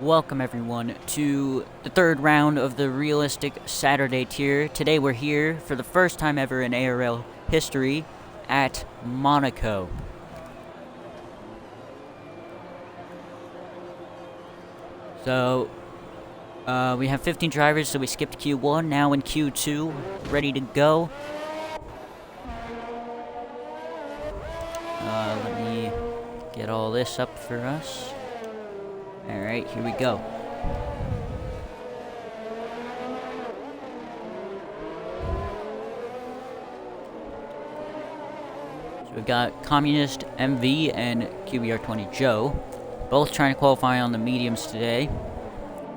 Welcome everyone to the third round of the Realistic Saturday tier. Today we're here for the first time ever in ARL history at Monaco. So, we have 15 drivers, so we skipped Q1, now in Q2, ready to go. Let me get all this up for us. Alright, here we go. So we've got Communist MV and QBR20 Joe, both trying to qualify on the mediums today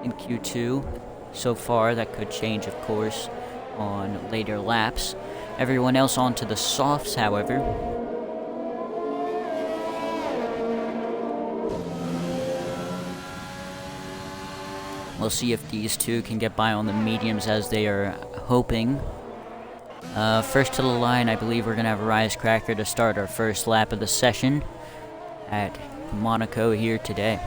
in Q2. So far, that could change, of course, on later laps. Everyone else onto the softs, however. We'll see if these two can get by on the mediums as they are hoping. First to the line, I believe we're going to have a Wisecracker to start our first lap of the session at Monaco here today.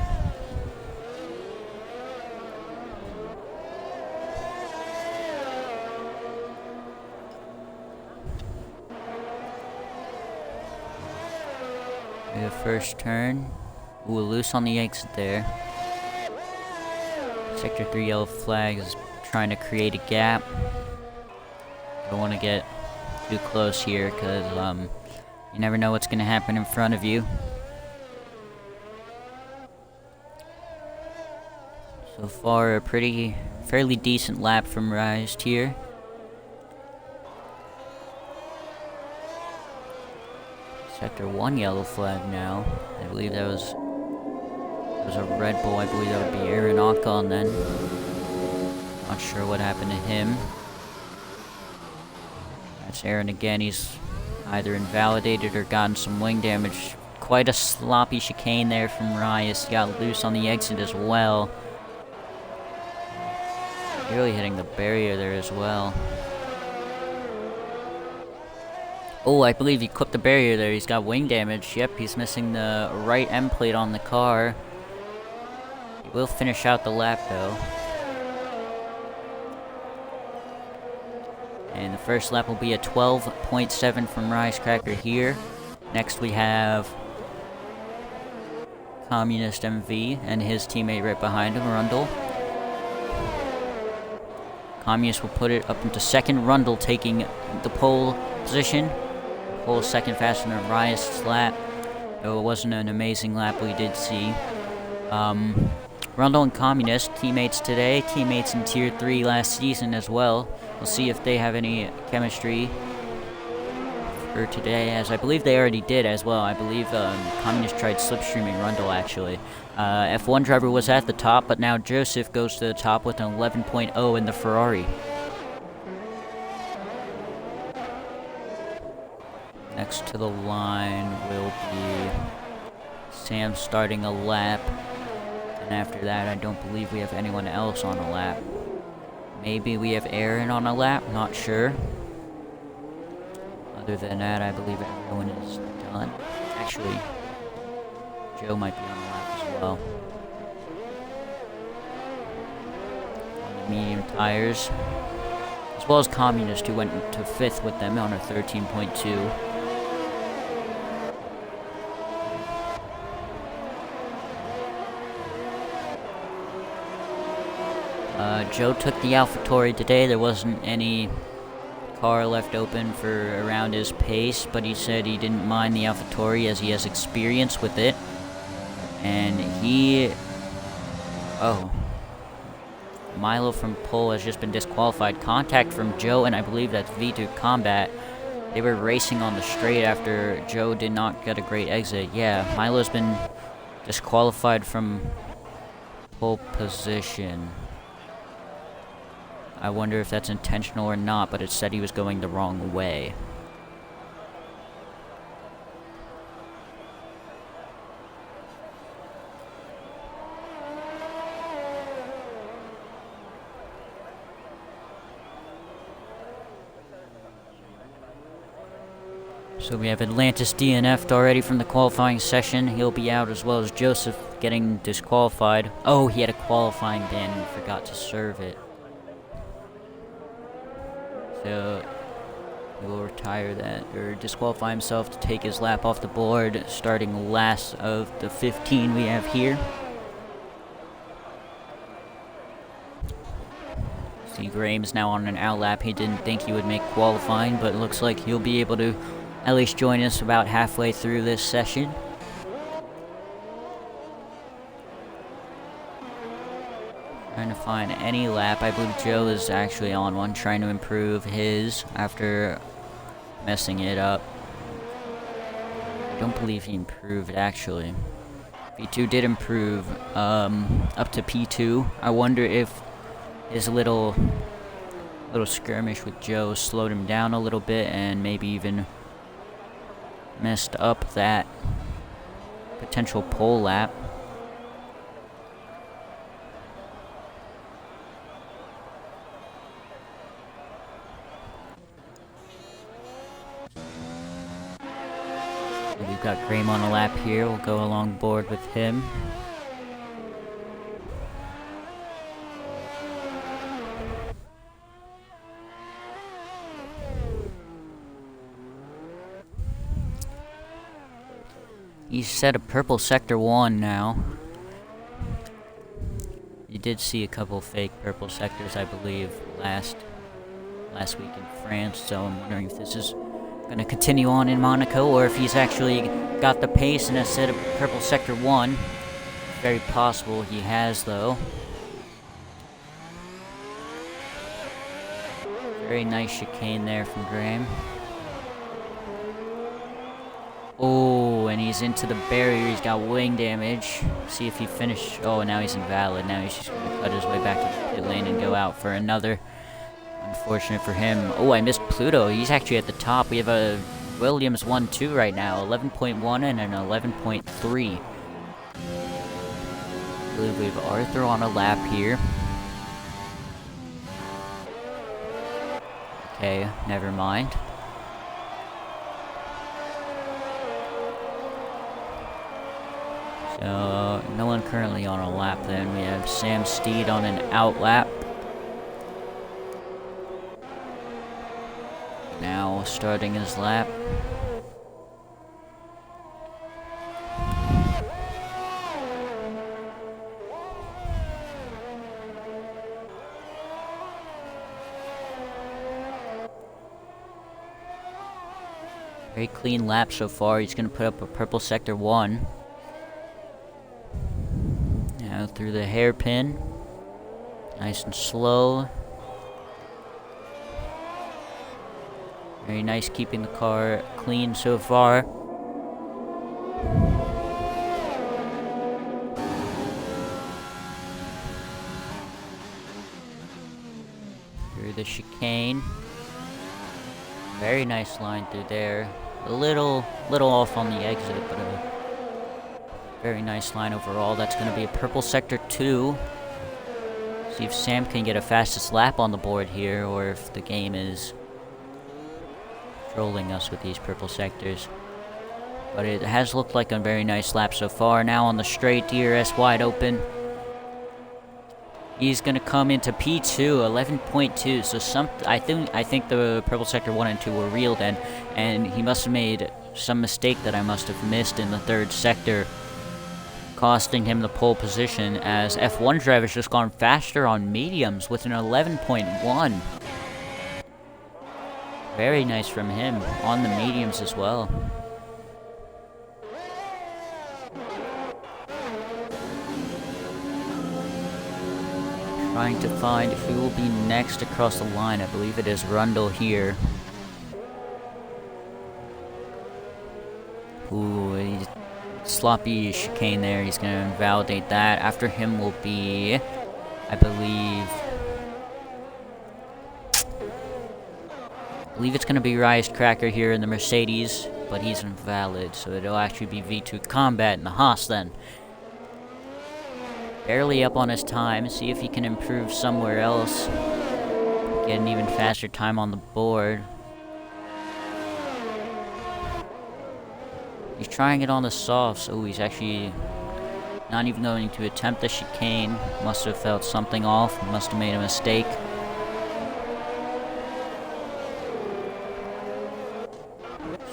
The first turn. Ooh, loose on the exit there. Sector 3 yellow flag is trying to create a gap. Don't want to get too close here because you never know what's going to happen in front of you. So far, a fairly decent lap from Rise here. Sector 1 yellow flag now. I believe that was a Red Bull. I believe that would be Aaron Ocon then. Not sure what happened to him. That's Aaron again. He's either invalidated or gotten some wing damage. Quite a sloppy chicane there from Rias. He got loose on the exit as well. Really hitting the barrier there as well. Oh, I believe he clipped the barrier there. He's got wing damage. Yep, he's missing the right end plate on the car. He will finish out the lap though. And the first lap will be a 12.7 from Wisecracker here. Next we have Communist MV and his teammate right behind him, Rundle. Communist will put it up into second, Rundle taking the pole position. Pole second faster than Rias' lap. Though it wasn't an amazing lap we did see. Rundle and Communist, teammates today, teammates in Tier 3 last season as well. We'll see if they have any chemistry for today, as I believe they already did as well. I believe Communist tried slipstreaming Rundle actually. F1 driver was at the top, but now Joseph goes to the top with an 11.0 in the Ferrari. Next to the line will be Sam starting a lap. And after that, I don't believe we have anyone else on a lap. Maybe we have Aaron on a lap, not sure. Other than that, I believe everyone is done. Actually, Joe might be on a lap as well. On the medium tires. As well as Communist, who went to 5th with them on a 13.2. Joe took the AlphaTauri today. There wasn't any car left open for around his pace, but he said he didn't mind the AlphaTauri as he has experience with it. And Milo from pole has just been disqualified. Contact from Joe, and I believe that's V2 Combat. They were racing on the straight after Joe did not get a great exit. Yeah, Milo's been disqualified from pole position. I wonder if that's intentional or not, but it said he was going the wrong way. So we have Atlantis DNF'd already from the qualifying session. He'll be out, as well as Joseph getting disqualified. Oh, he had a qualifying ban and forgot to serve it. So he will retire that, or disqualify himself to take his lap off the board, starting last of the 15 we have here. See, Graham's now on an out lap. He didn't think he would make qualifying, but it looks like he'll be able to at least join us about halfway through this session. Trying to find any lap. I believe Joe is actually on one, trying to improve his after messing it up. I don't believe he improved, actually. P2 did improve up to P2. I wonder if his little skirmish with Joe slowed him down a little bit and maybe even messed up that potential pole lap. We've got Graham on a lap here. We'll go along board with him. He's set a purple sector 1 now. You did see a couple fake purple sectors, I believe, last week in France, so I'm wondering if this is going to continue on in Monaco, or if he's actually got the pace and has set a purple sector 1. Very possible he has, though. Very nice chicane there from Graham. Oh, and he's into the barrier. He's got wing damage. See if he finished. Oh, now he's invalid. Now he's just going to cut his way back to the pit lane and go out for another. Unfortunate for him. Oh, I missed Pluto. He's actually at the top. We have a Williams 1-2 right now. 11.1 and an 11.3. I believe we have Arthur on a lap here. Okay, never mind. So, no one currently on a lap then. We have Sam Steed on an out lap. Now starting his lap. Very clean lap so far. He's going to put up a purple sector 1. Now through the hairpin. Nice and slow. Very nice keeping the car clean so far. Through the chicane. Very nice line through there. A little off on the exit, but a very nice line overall. That's going to be a purple sector 2. See if Sam can get a fastest lap on the board here, or if the game is trolling us with these purple sectors. But it has looked like a very nice lap so far. Now on the straight, DRS wide open. He's gonna come into P2, 11.2. So I think the purple sector 1 and 2 were real then, and he must have made some mistake that I must have missed in the third sector, costing him the pole position, as F1 driver's just gone faster on mediums with an 11.1. Very nice from him on the mediums as well. Trying to find who will be next across the line. I believe it is Rundle here. Ooh, sloppy chicane there. He's going to invalidate that. After him will be, I believe it's going to be Rise Cracker here in the Mercedes, but he's invalid, so it'll actually be V2 Combat in the Haas then. Barely up on his time. See if he can improve somewhere else. Get an even faster time on the board. He's trying it on the softs. Oh, he's actually Not even going to attempt the chicane. Must have felt something off. Must have made a mistake.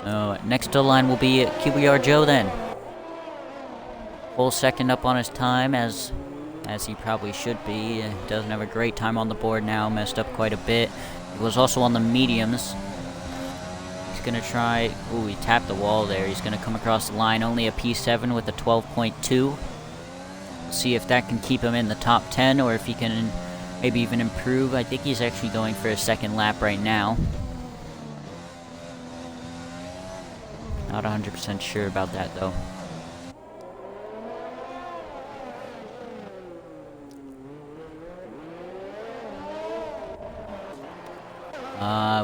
So next to the line will be QBR Joe then. Full second up on his time as he probably should be. Doesn't have a great time on the board now. Messed up quite a bit. He was also on the mediums. He's going to try... Ooh, he tapped the wall there. He's going to come across the line. Only a P7 with a 12.2. See if that can keep him in the top 10 or if he can maybe even improve. I think he's actually going for a second lap right now. Not 100% sure about that though.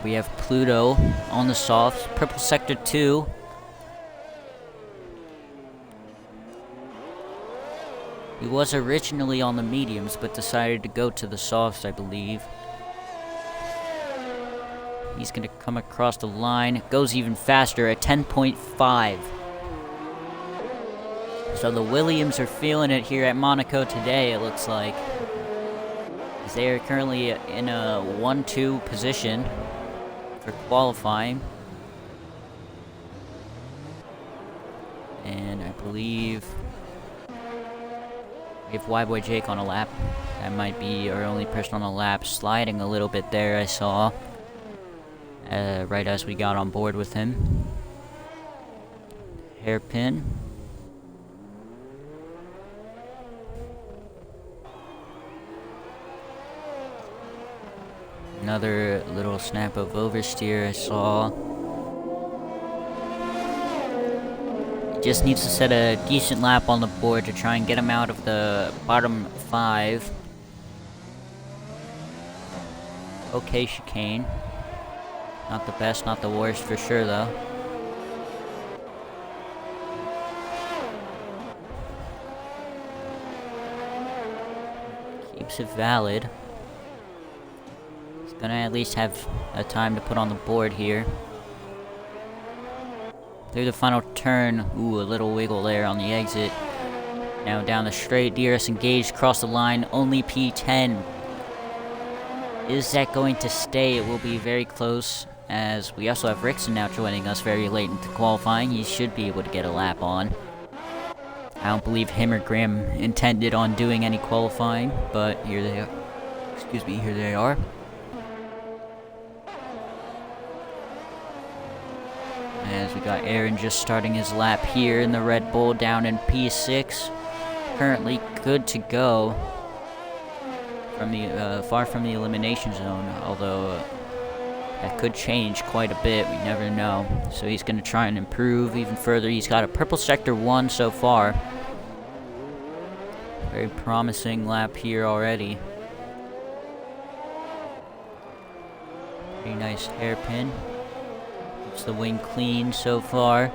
We have Pluto on the softs. Purple Sector 2. He was originally on the mediums, but decided to go to the softs, I believe. He's going to come across the line. Goes even faster at 10.5. So the Williams are feeling it here at Monaco today, it looks like. They are currently in a 1-2 position for qualifying. And I believe we have Y-Boy Jake on a lap. That might be our only person on a lap. Sliding a little bit there, I saw. Right as we got on board with him. Hairpin. Another little snap of oversteer I saw. Just needs to set a decent lap on the board to try and get him out of the bottom 5. Okay, chicane. Not the best, not the worst for sure though. Keeps it valid. He's gonna at least have a time to put on the board here. Through the final turn. Ooh, a little wiggle there on the exit. Now down the straight. DRS engaged, cross the line. Only P10. Is that going to stay? It will be very close, as we also have Rickson now joining us very late into qualifying. He should be able to get a lap on. I don't believe him or Graham intended on doing any qualifying, but here they are. Excuse me, here they are. As we got Aaron just starting his lap here in the Red Bull down in P6. Currently good to go. From the far from the elimination zone, although that could change quite a bit. We never know. So he's going to try and improve even further. He's got a purple sector 1 so far. Very promising lap here already. Pretty nice hairpin. Keeps the wing clean so far.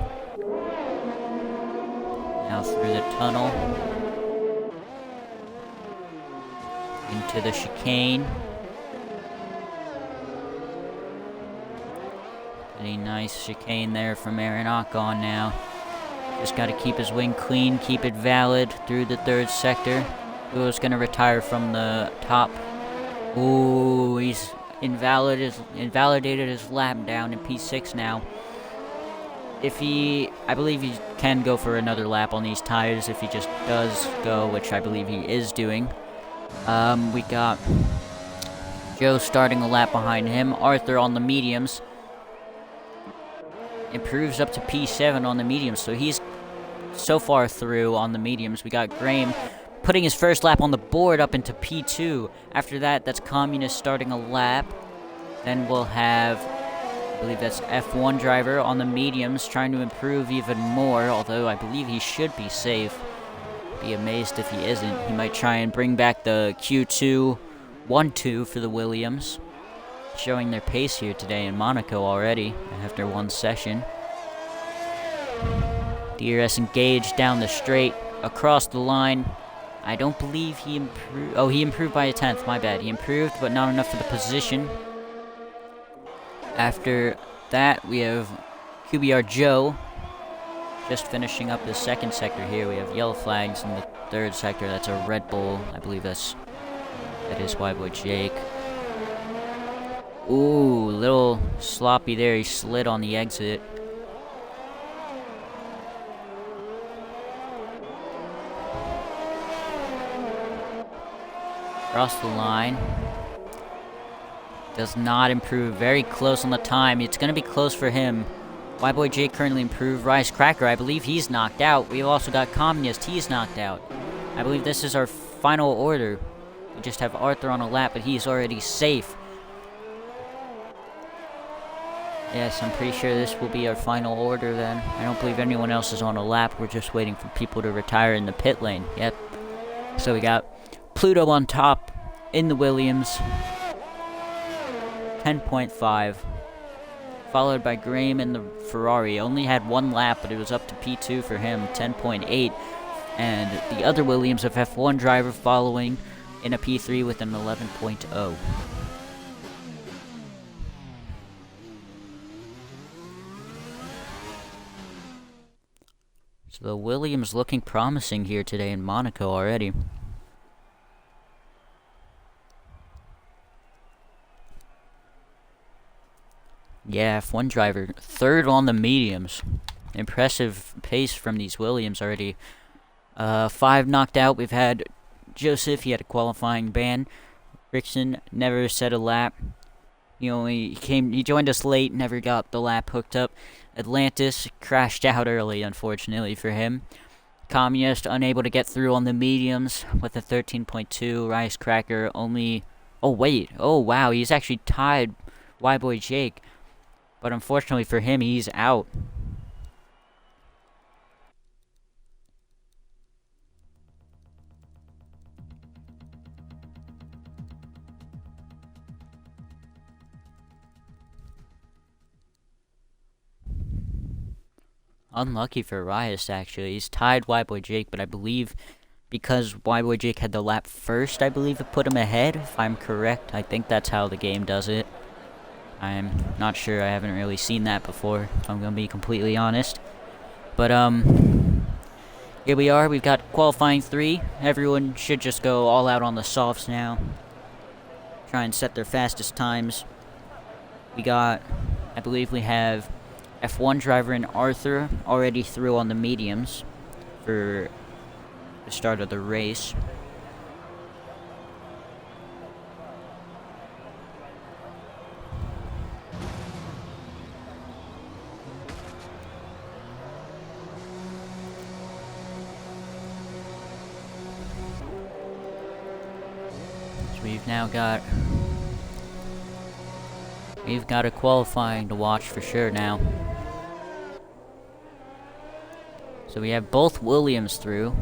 Now through the tunnel. Into the chicane. A nice chicane there from Aaron Ocon now. Just got to keep his wing clean, keep it valid through the 3rd sector. Who's going to retire from the top. Ooh, he's invalidated his lap down in P6 now. If I believe he can go for another lap on these tires if he just does go, which I believe he is doing. We got Joe starting a lap behind him. Arthur on the mediums. Improves up to P7 on the mediums, so he's so far through on the mediums. We got Graham putting his first lap on the board up into P2. After that, that's Communist starting a lap. Then we'll have, I believe that's F1 driver on the mediums trying to improve even more, although I believe he should be safe. Be amazed if he isn't. He might try and bring back the Q2 1-2 for the Williams. Showing their pace here today in Monaco already after one session. DRS engaged down the straight, across the line. I don't believe he improved. Oh, he improved by a 10th, my bad. He improved, but not enough for the position. After that, we have QBR Joe just finishing up the second sector here. We have yellow flags in the third sector. That's a Red Bull. I believe that is Y-Boy Jake. Ooh, little sloppy there. He slid on the exit. Across the line. Does not improve. Very close on the time. It's going to be close for him. Y-Boy Jake currently improved. Rice Cracker, I believe he's knocked out. We've also got Communist. He's knocked out. I believe this is our final order. We just have Arthur on a lap, but he's already safe. Yes, I'm pretty sure this will be our final order then. I don't believe anyone else is on a lap. We're just waiting for people to retire in the pit lane. Yep. So we got Pluto on top in the Williams. 10.5. Followed by Graham in the Ferrari. Only had one lap, but it was up to P2 for him. 10.8. And the other Williams of F1 driver following in a P3 with an 11.0. So the Williams looking promising here today in Monaco already. Yeah, F1 driver, third on the mediums. Impressive pace from these Williams already. 5 knocked out. We've had Joseph, he had a qualifying ban. Rickson never set a lap. He joined us late, never got the lap hooked up. Atlantis crashed out early, unfortunately for him. Communist unable to get through on the mediums with a 13.2. Rice Cracker only... Oh, wait. Oh, wow. He's actually tied Y-Boy Jake. But unfortunately for him, he's out. Unlucky for Rias, actually. He's tied Y-Boy Jake, but I believe because Y-Boy Jake had the lap first, I believe it put him ahead, if I'm correct. I think that's how the game does it. I'm not sure. I haven't really seen that before, if I'm going to be completely honest. But, here we are. We've got qualifying 3. Everyone should just go all out on the softs now. Try and set their fastest times. We got, I believe we have F1 driver and Arthur already through on the mediums for the start of the race. So we've got a qualifying to watch for sure now. So we have both Williams through.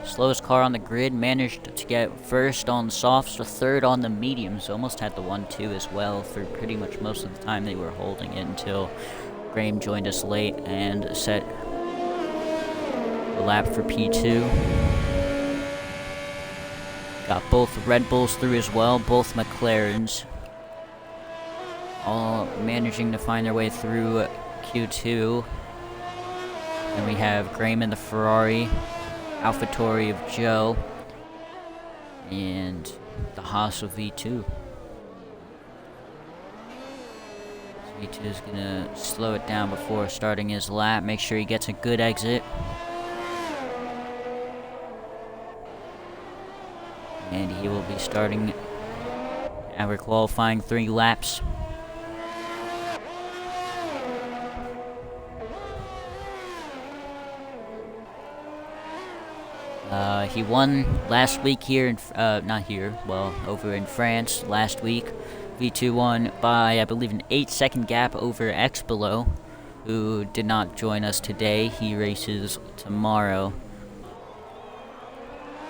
Slowest car on the grid, managed to get first on softs, or third on the mediums. Almost had the 1-2 as well for pretty much most of the time they were holding it until Graham joined us late and set the lap for P2. Got both Red Bulls through as well, both McLarens. All managing to find their way through Q2. And we have Graham in the Ferrari, AlphaTauri of Joe, and the Haas of V2. V2 is going to slow it down before starting his lap, make sure he gets a good exit. And he will be starting our qualifying 3 laps. He won last week here over in France last week. V2 won by, I believe, an 8-second gap over X-Below, who did not join us today. He races tomorrow.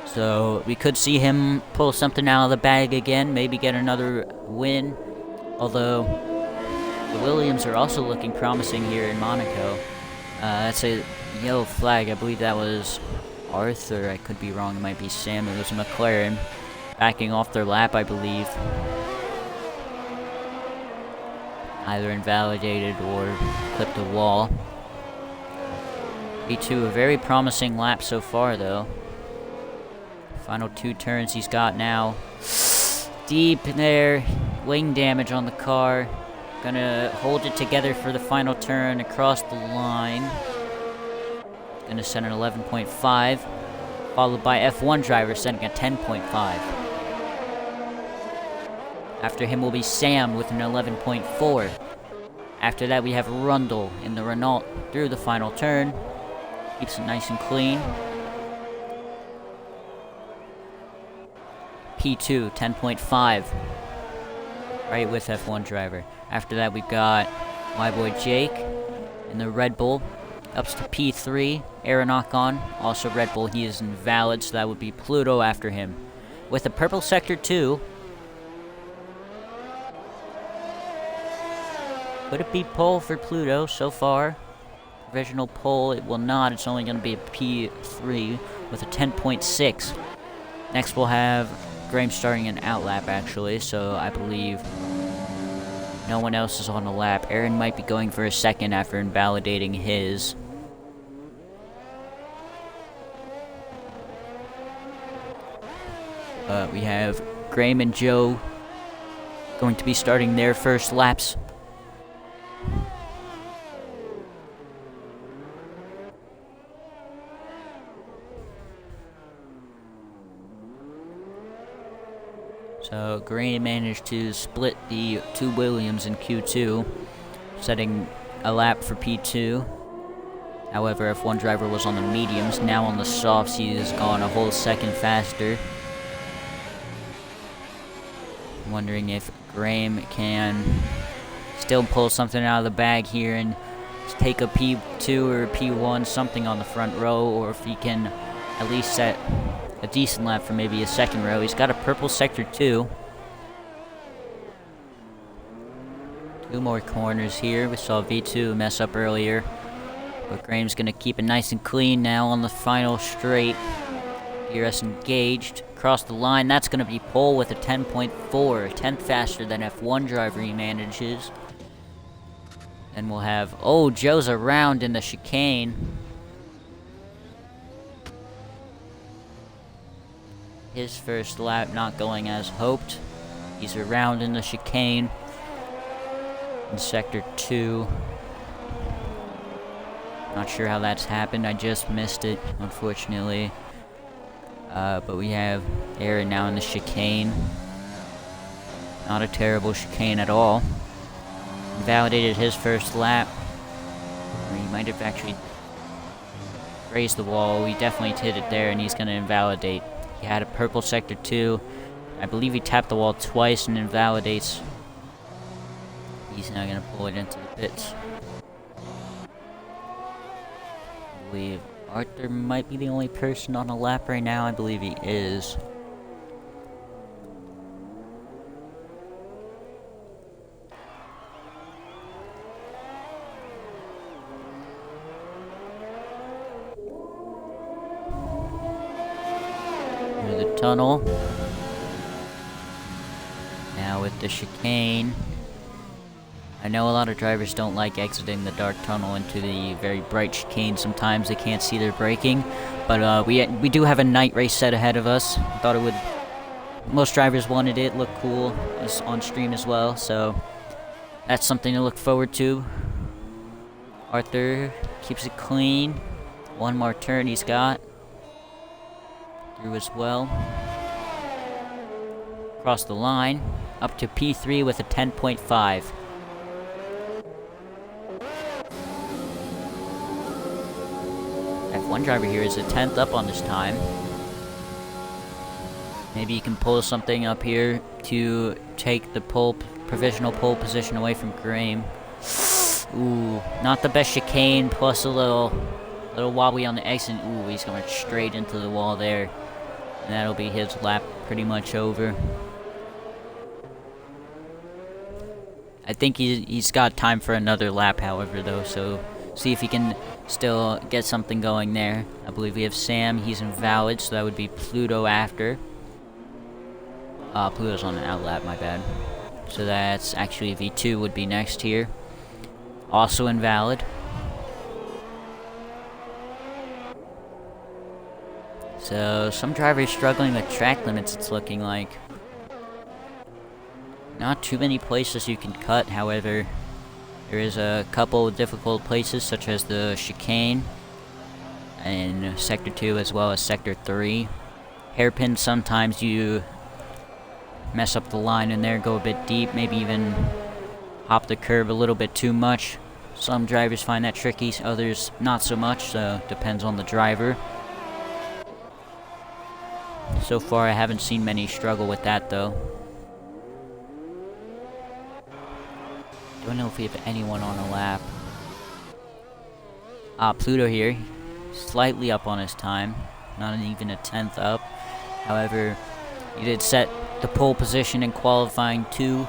So we could see him pull something out of the bag again, maybe get another win. Although the Williams are also looking promising here in Monaco. That's a yellow flag. I believe that was Arthur. I could be wrong. It might be Sam. It was a McLaren backing off their lap, I believe. Either invalidated or clipped a wall. V2, a very promising lap so far, though. Final 2 turns he's got now. Deep there. Wing damage on the car. Gonna hold it together for the final turn across the line. Gonna set an 11.5. Followed by F1 driver setting a 10.5. After him will be Sam with an 11.4. After that we have Rundle in the Renault through the final turn. Keeps it nice and clean. P2, 10.5. Right with F1 driver. After that we've got my boy Jake in the Red Bull. Ups to P3, Aeronocon, also Red Bull. He is invalid, so that would be Pluto after him. With the purple sector 2. Could it be pole for Pluto so far? Provisional pole, it will not. It's only going to be a P3 with a 10.6. Next we'll have Graham starting an outlap, actually, so I believe no one else is on the lap. Aaron might be going for a second after invalidating his. We have Graham and Joe going to be starting their first laps. So Graham managed to split the 2 Williams in Q2, setting a lap for P2. However, F1 driver was on the mediums. Now on the softs, he has gone a whole second faster. I'm wondering if Graham can still pull something out of the bag here and take a P2 or a P1, something on the front row, or if he can at least set a decent lap for maybe a second row. He's got a purple sector 2. 2 more corners here. We saw V2 mess up earlier. But Graham's going to keep it nice and clean now on the final straight. DRS engaged. Across the line, that's going to be pole with a 10.4. 10th faster than F1 driver he manages. And we'll have... Oh, Joe's around in the chicane. His first lap not going as hoped. He's around in the chicane. In sector 2. Not sure how that's happened. I just missed it, unfortunately. But we have Aaron now in the chicane. Not a terrible chicane at all. Invalidated his first lap. Or he might have actually grazed the wall. We definitely hit it there, and he's going to invalidate. He had a purple sector 2. I believe he tapped the wall twice and invalidates. He's now going to pull it into the pits. I believe Arthur might be the only person on a lap right now. I believe he is. Through the tunnel. Now with the chicane. I know a lot of drivers don't like exiting the dark tunnel into the very bright chicane. Sometimes they can't see their braking, but we do have a night race set ahead of us. I thought it would. Most drivers wanted it. Look cool. It's on stream as well, so that's something to look forward to. Arthur keeps it clean. One more turn he's got. Through as well. Across the line. Up to P3 with a 10.5. F1 driver here is a 10th up on this time. Maybe you can pull something up here to take the provisional pole position away from Graham. Ooh, not the best chicane, plus a little wobbly on the exit. Ooh, he's going straight into the wall there. And that'll be his lap pretty much over. I think he's got time for another lap, however, though, so see if he can still get something going there. I believe we have Sam. He's invalid, so that would be Pluto after. Pluto's on an outlap, my bad. So that's actually V2 would be next here. Also invalid. So, some drivers struggling with track limits, it's looking like. Not too many places you can cut, however. There is a couple of difficult places, such as the chicane in Sector 2 as well as Sector 3. Hairpin, sometimes you mess up the line in there, go a bit deep, maybe even hop the curb a little bit too much. Some drivers find that tricky, others not so much, so depends on the driver. So far I haven't seen many struggle with that though. Don't know if we have anyone on a lap. Pluto here, slightly up on his time, not even a tenth up. However, he did set the pole position in qualifying 2.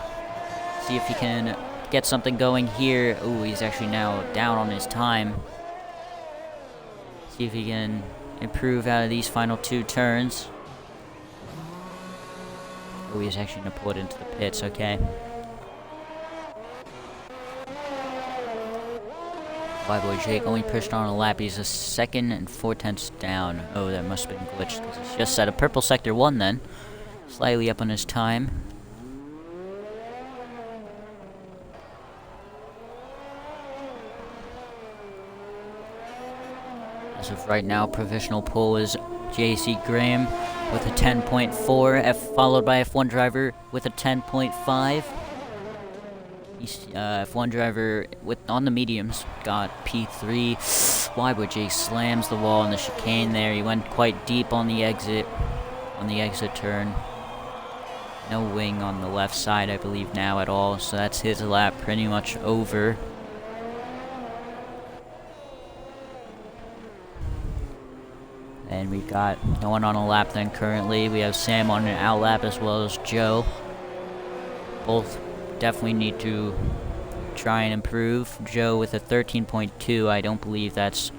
See if he can get something going here. Ooh, he's actually now down on his time. See if he can improve out of these final 2 turns. Oh, he's actually going to pull it into the pits, okay. Boy Jake only pushed on a lap. He's a 2nd and 4/10 down. Oh, that must have been glitched because he's just set a purple Sector 1 then. Slightly up on his time. As of right now, provisional pole is JC Graham with a 10.4, followed by F1 driver with a 10.5. F1 driver on the mediums got P3. Jake slams the wall in the chicane there. He went quite deep on the exit turn. No wing on the left side, I believe, now at all. So that's his lap pretty much over. And we've got no one on a lap then currently. We have Sam on an out lap as well as Joe. Both definitely need to try and improve. Joe with a 13.2, I don't believe that's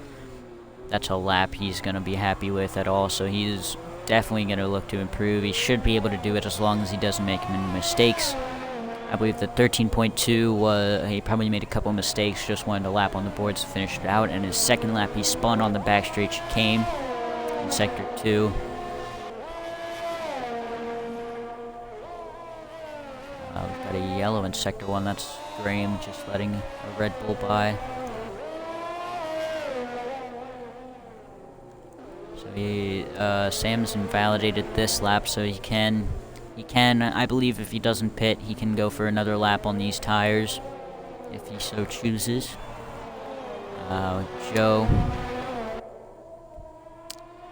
a lap he's going to be happy with at all. So he's definitely going to look to improve. He should be able to do it as long as he doesn't make many mistakes. I believe the 13.2 was, he probably made a couple mistakes, just wanted a lap on the boards to finish it out. And his second lap, he spun on the back straight chicane in Sector 2. We've got a yellow in Sector 1, that's Graham just letting a Red Bull by. So Sam's invalidated this lap, so he can, I believe if he doesn't pit, he can go for another lap on these tires, if he so chooses. Joe.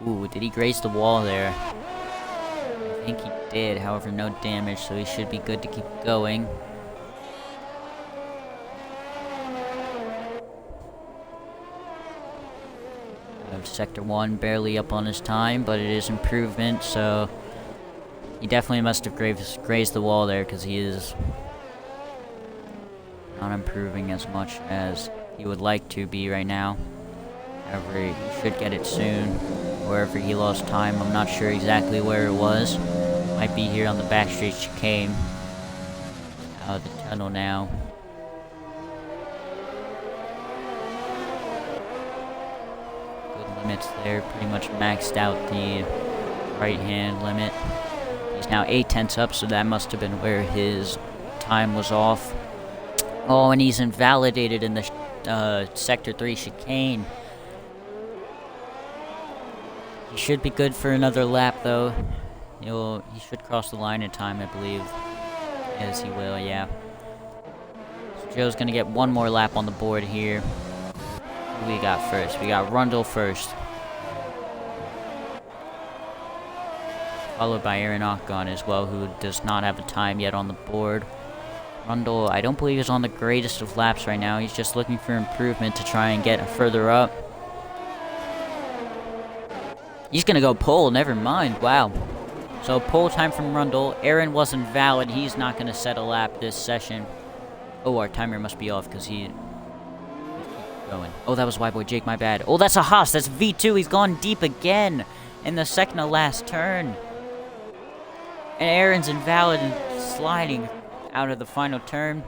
Ooh, did he graze the wall there? I think he did, however, no damage, so he should be good to keep going. Sector 1 barely up on his time, but it is improvement, so he definitely must have grazed the wall there, because he is not improving as much as he would like to be right now. However, he should get it soon, wherever he lost time. I'm not sure exactly where it was. Might be here on the back straight chicane. Out of the tunnel now. Limits there, pretty much maxed out the right hand limit. He's now 8/10 up, so that must have been where his time was off. Oh, and he's invalidated in the Sector 3 chicane. He should be good for another lap though. He should cross the line in time, I believe. Yes, he will, yeah. So Joe's gonna get one more lap on the board here. Who we got first? We got Rundle first. Followed by Aaron Ocon as well, who does not have a time yet on the board. Rundle, I don't believe, is on the greatest of laps right now. He's just looking for improvement to try and get further up. He's gonna go pole, never mind, wow. So pole time from Rundle. Aaron wasn't valid, he's not gonna set a lap this session. Oh, our timer must be off because he... going. Oh, that was Boy Jake, my bad. Oh, that's a Haas, that's V2, he's gone deep again in the second to last turn. And Aaron's invalid and sliding out of the final turn.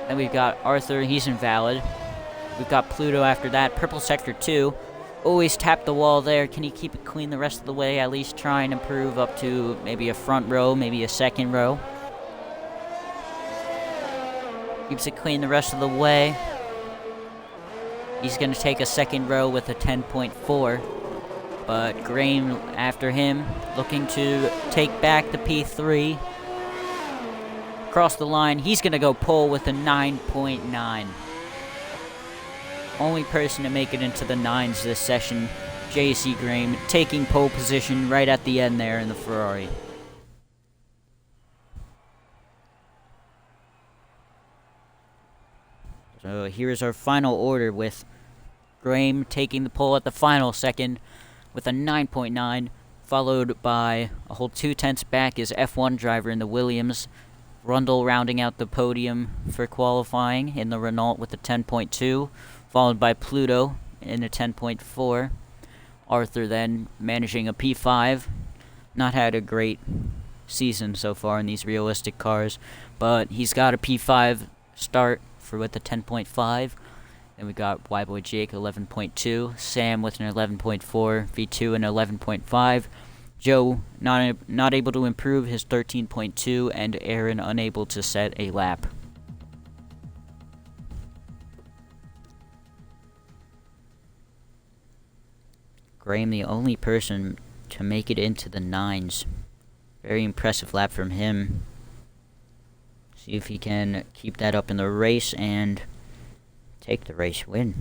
Then we've got Arthur, he's invalid. We've got Pluto after that, purple Sector 2. always tap the wall there. Can he keep it clean the rest of the way? At least try and improve up to maybe a front row, maybe a second row. Keeps it clean the rest of the way. He's going to take a second row with a 10.4. But Graham after him, looking to take back the P3. Across the line, he's going to go pole with a 9.9. Only person to make it into the 9s this session, JC Graham, taking pole position right at the end there in the Ferrari. So here's our final order with Graham taking the pole at the final second with a 9.9, followed by a whole 0.2 back is F1 driver in the Williams. Rundle rounding out the podium for qualifying in the Renault with a 10.2, followed by Pluto in a 10.4. Arthur then managing a P5. Not had a great season so far in these realistic cars, but he's got a P5 start for with a 10.5. Then we got Y-Boy Jake 11.2, Sam with an 11.4, V2 an 11.5, Joe not able to improve his 13.2, and Aaron unable to set a lap. Graham the only person to make it into the 9s. Very impressive lap from him. See if he can keep that up in the race and take the race win.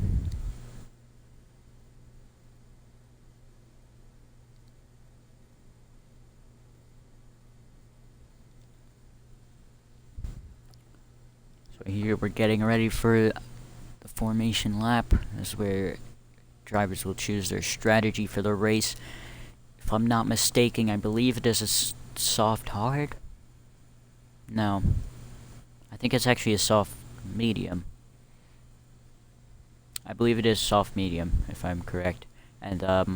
So here we're getting ready for the formation lap. This is where drivers will choose their strategy for the race. If I'm not mistaken, I believe it is a soft hard. No, I think it's actually a soft medium. I believe it is soft medium, if I'm correct. And that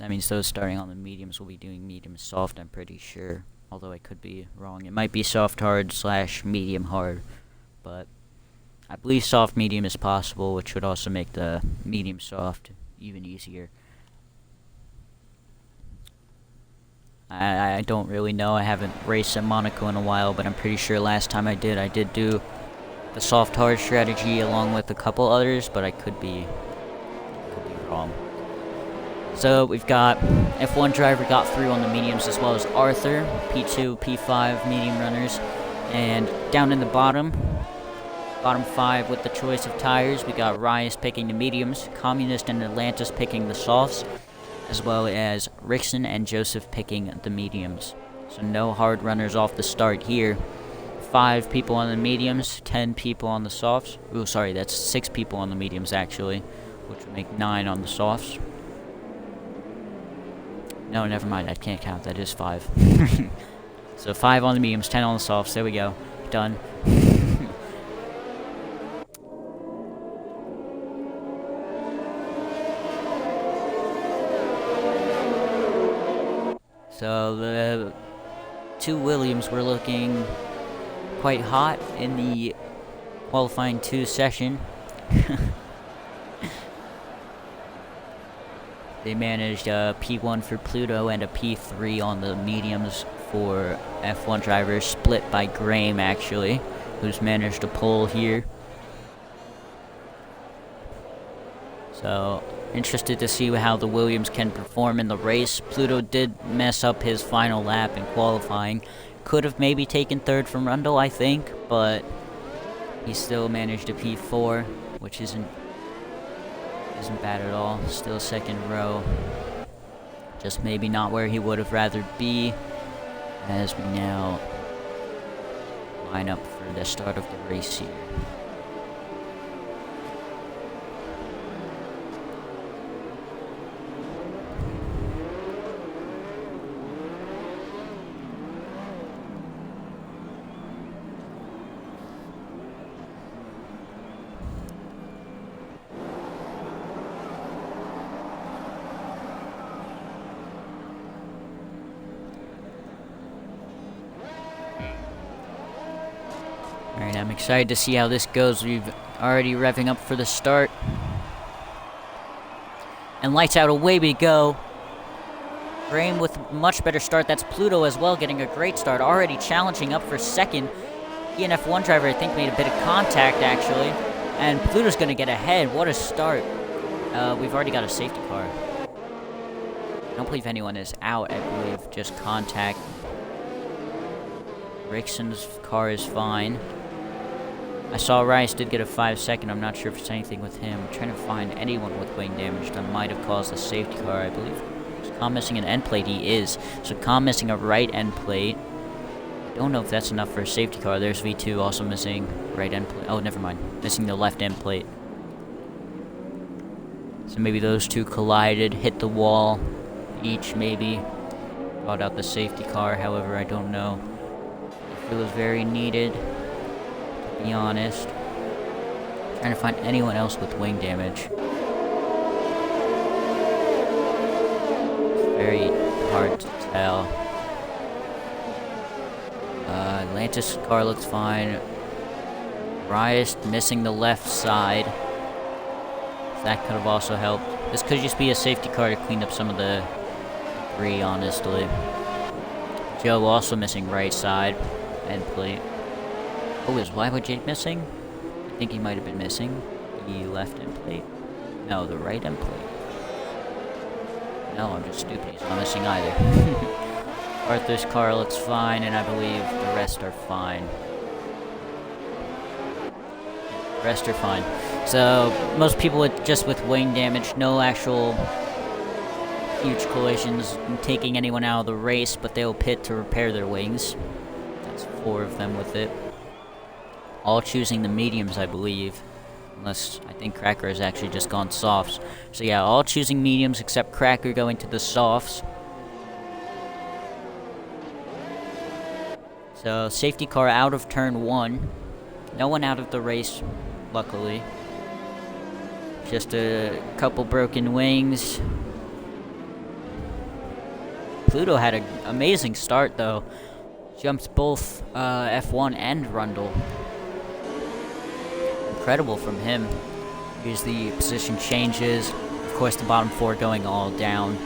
means those starting on the mediums will be doing medium soft, I'm pretty sure. Although I could be wrong. It might be soft hard / medium hard. But I believe soft medium is possible, which would also make the medium soft even easier. I don't really know. I haven't raced at Monaco in a while, but I'm pretty sure last time I did do the soft hard strategy along with a couple others, but I could be wrong. So we've got F1 driver got through on the mediums, as well as Arthur, P2, P5 medium runners, and down in the bottom 5 with the choice of tires, we got Rias picking the mediums, Communist and Atlantis picking the softs, as well as Rickson and Joseph picking the mediums. So no hard runners off the start here. 5 people on the mediums, 10 people on the softs. Oh, sorry, that's 6 people on the mediums, actually, which would make 9 on the softs. No, never mind, I can't count, that is 5. So 5 on the mediums, 10 on the softs, there we go. Done. So the 2 Williams were looking quite hot in the qualifying 2 session. They managed a P1 for Pluto and a P3 on the mediums for F1 drivers, split by Graham actually, who's managed a pole here. So interested to see how the Williams can perform in the race. Pluto did mess up his final lap in qualifying. Could have maybe taken 3rd from Rundle, I think, but he still managed a P4, which isn't bad at all. Still 2nd row. Just maybe not where he would have rather be, as we now line up for the start of the race here. Alright, I'm excited to see how this goes. We've already revving up for the start. And lights out, away we go. Graham with a much better start. That's Pluto as well, getting a great start. Already challenging up for second. He and F1 driver, I think, made a bit of contact, actually. And Pluto's going to get ahead. What a start. We've already got a safety car. I don't believe anyone is out, I believe. Just contact. Rickson's car is fine. I saw Rice did get a 5-second. I'm not sure if it's anything with him. I'm trying to find anyone with wing damage that might have caused a safety car, I believe. Is Khan missing an end plate? He is. So Khan missing a right end plate. I don't know if that's enough for a safety car. There's V2 also missing right end plate. Oh, never mind. Missing the left end plate. So maybe those two collided, hit the wall each, maybe. Brought out the safety car, however, I don't know. It was very needed. Be honest. Trying to find anyone else with wing damage. It's very hard to tell. Atlantis' car looks fine. Rias missing the left side. That could have also helped. This could just be a safety car to clean up some of the debris, honestly. Joe also missing right side end plate. Oh, is YYJ missing? I think he might have been missing the left end plate. No, the right end plate. No, I'm just stupid. He's not missing either. Arthur's car looks fine, and I believe the rest are fine. The rest are fine. So, most people just with wing damage, no actual huge collisions taking anyone out of the race, but they'll pit to repair their wings. That's 4 of them with it. All choosing the mediums, I believe. Unless, I think Cracker has actually just gone softs. So yeah, all choosing mediums except Cracker going to the softs. So, safety car out of turn 1. No one out of the race, luckily. Just a couple broken wings. Pluto had an amazing start, though. Jumps both F1 and Rundle. Incredible from him. Here's the position changes. Of course, the bottom 4 going all down,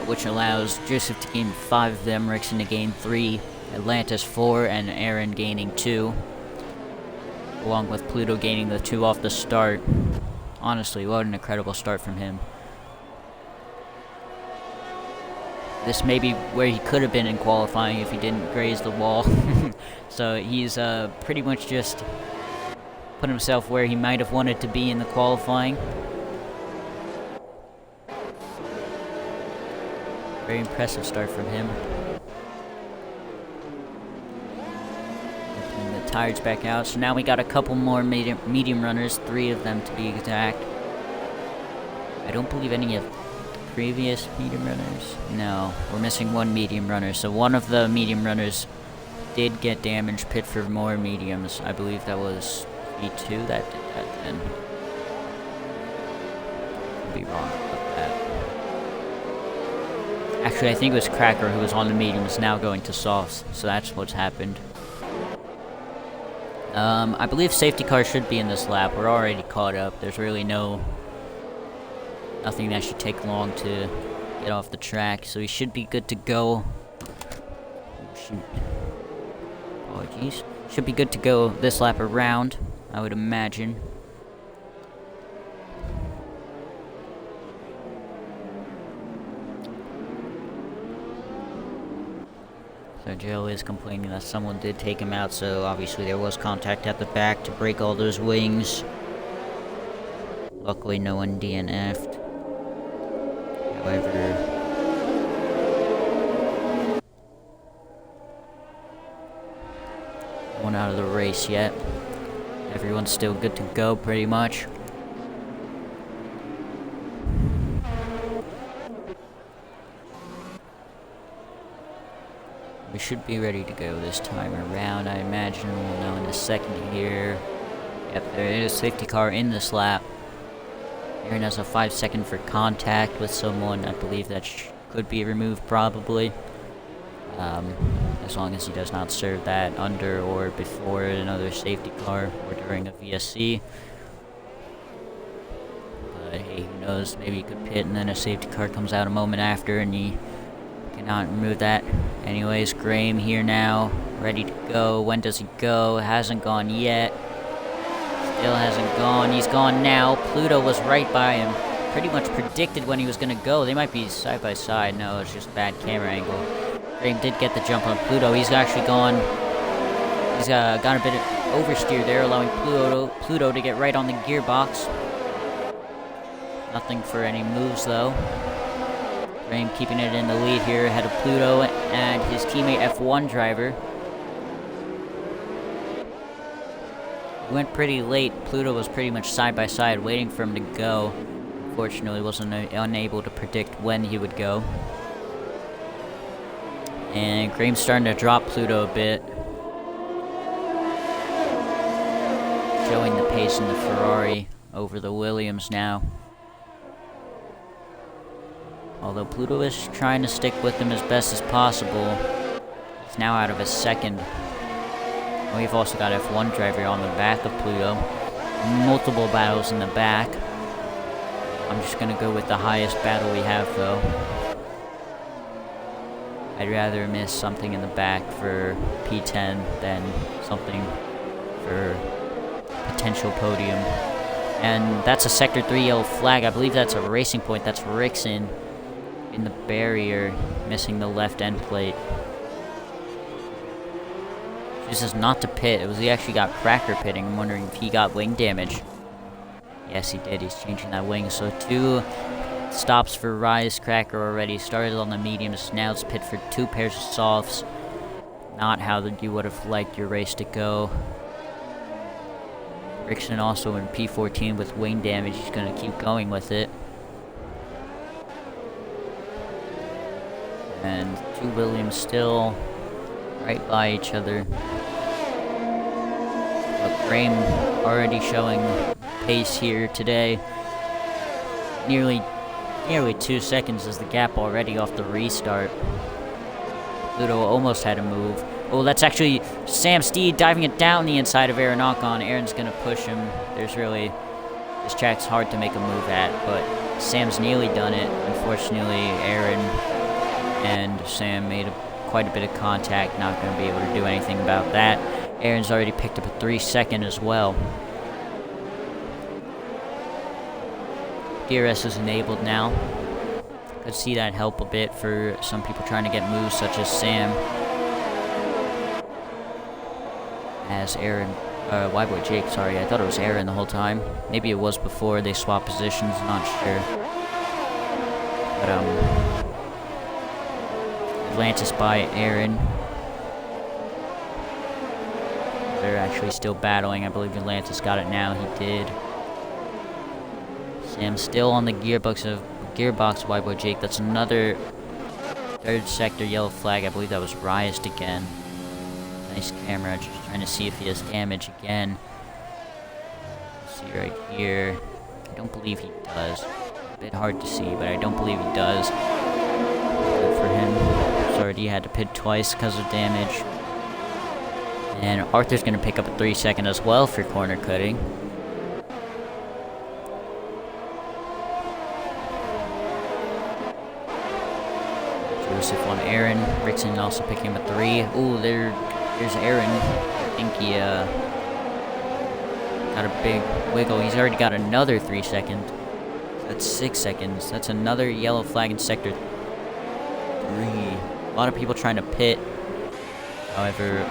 which allows Joseph to gain 5 of them, Rickson to gain 3, Atlantis 4, and Aaron gaining 2. Along with Pluto gaining the 2 off the start. Honestly, what an incredible start from him. This may be where he could have been in qualifying if he didn't graze the wall. So he's pretty much just put himself where he might have wanted to be in the qualifying. Very impressive start from him. Putting the tires back out. So now we got a couple more medium runners, 3 of them to be exact. I don't believe any of previous medium runners. No, we're missing 1 medium runner. So one of the medium runners did get damaged. Pit for more mediums. I believe that was E2 that did that then. Could be wrong about that. Actually, I think it was Cracker who was on the mediums, now going to softs. So that's what's happened. I believe safety car should be in this lap. We're already caught up. There's really nothing that should take long to get off the track, so we should be good to go. Apologies. Should be good to go this lap around, I would imagine. So Joe is complaining that someone did take him out, so obviously there was contact at the back to break all those wings. Luckily no one DNF'd. However, one out of the race yet. Everyone's still good to go pretty much. We should be ready to go this time around, I imagine. We'll know in a second here. Yep, there is a safety car in this lap. Aaron has a 5-second for contact with someone. I believe that could be removed probably. As long as he does not serve that under or before another safety car or during a VSC. But hey, who knows, maybe he could pit and then a safety car comes out a moment after and he cannot remove that. Anyways, Graham here now, ready to go. When does he go? Hasn't gone yet. Still hasn't gone. He's gone now. Pluto was right by him. Pretty much predicted when he was going to go. They might be side by side. No, it's just bad camera angle. Graham did get the jump on Pluto. He's actually gone. He's got a bit of oversteer there, allowing Pluto to get right on the gearbox. Nothing for any moves, though. Graham keeping it in the lead here ahead of Pluto and his teammate F1 driver. He went pretty late. Pluto was pretty much side by side waiting for him to go. Unfortunately, wasn't unable to predict when he would go. And Graham's starting to drop Pluto a bit. Showing the pace in the Ferrari over the Williams now. Although Pluto is trying to stick with him as best as possible. He's now out of his second. We've also got F1 driver on the back of Pluto. Multiple battles in the back. I'm just gonna go with the highest battle we have, though. I'd rather miss something in the back for P10 than something for potential podium. And that's a Sector 3 yellow flag. I believe that's a racing point. That's Rickson in the barrier, missing the left end plate. Chooses not to pit. It was he actually got Cracker pitting. I'm wondering if he got wing damage. Yes, he did. He's changing that wing. So 2 stops for Rise Cracker already. Started on the mediums. Now it's pit for 2 pairs of softs. Not how you would have liked your race to go. Rickson also in P14 with wing damage. He's going to keep going with it. And 2 Williams still right by each other. But Graham already showing pace here today. Nearly 2 seconds is the gap already off the restart. Pluto almost had a move. Oh, that's actually Sam Steed diving it down the inside of Aaron Ocon. Aaron's gonna push him. This track's hard to make a move at, but Sam's nearly done it. Unfortunately, Aaron and Sam made quite a bit of contact. Not gonna be able to do anything about that. Aaron's already picked up a 3-second as well. DRS is enabled now. Could see that help a bit for some people trying to get moves, such as Sam. As Aaron, Yboy Jake, sorry, I thought it was Aaron the whole time. Maybe it was before they swapped positions, not sure. But, Atlantis by Aaron. They're actually still battling. I believe Atlantis got it now. He did. Sam still on the gearbox of Yboy Jake. That's another 3rd sector yellow flag. I believe that was Riot again. Nice camera, just trying to see if he has damage again. See right here. I don't believe he does. A bit hard to see, but I don't believe he does. Good for him. Sorry, he had to pit twice because of damage. And Arthur's going to pick up a 3-second as well for corner cutting. Joseph on Aaron. Rickson also picking up a 3. Ooh, there's Aaron. I think he got a big wiggle. He's already got another 3-second. That's 6 seconds. That's another yellow flag in Sector 3. A lot of people trying to pit. However,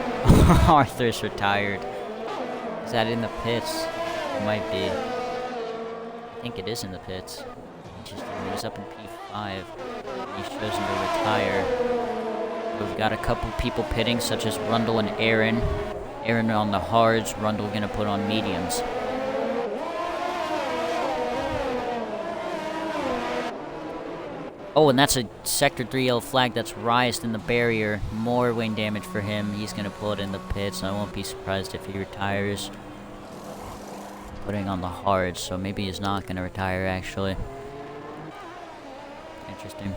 Arthur's retired. Is that in the pits? It might be. I think it is in the pits. Interesting. He was up in P5. He's chosen to retire. We've got a couple people pitting, such as Rundle and Aaron. Aaron on the hards, Rundle gonna put on mediums. Oh, and that's a Sector 3 yellow flag. That's Riot in the barrier. More wing damage for him. He's gonna pull it in the pits. I won't be surprised if he retires. Putting on the hards, so maybe he's not gonna retire, actually. Interesting.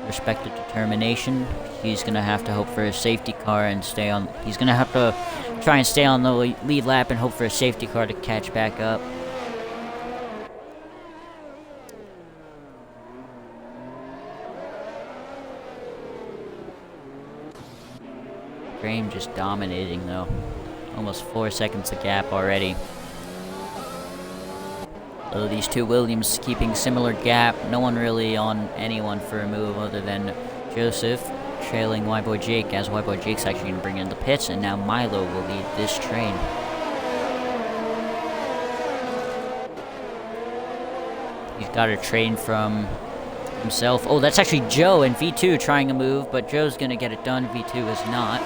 Respect the determination. He's gonna have to hope for a safety car and stay on. He's gonna have to try and stay on the lead lap and hope for a safety car to catch back up. Graham just dominating though. Almost 4 seconds of gap already. So these two Williams keeping similar gap. No one really on anyone for a move other than Joseph, trailing Y-Boy Jake, as Y-Boy Jake's actually going to bring in the pits, and now Milo will lead this train. He's got a train from himself. Oh, that's actually Joe in V2 trying a move, but Joe's going to get it done. V2 is not.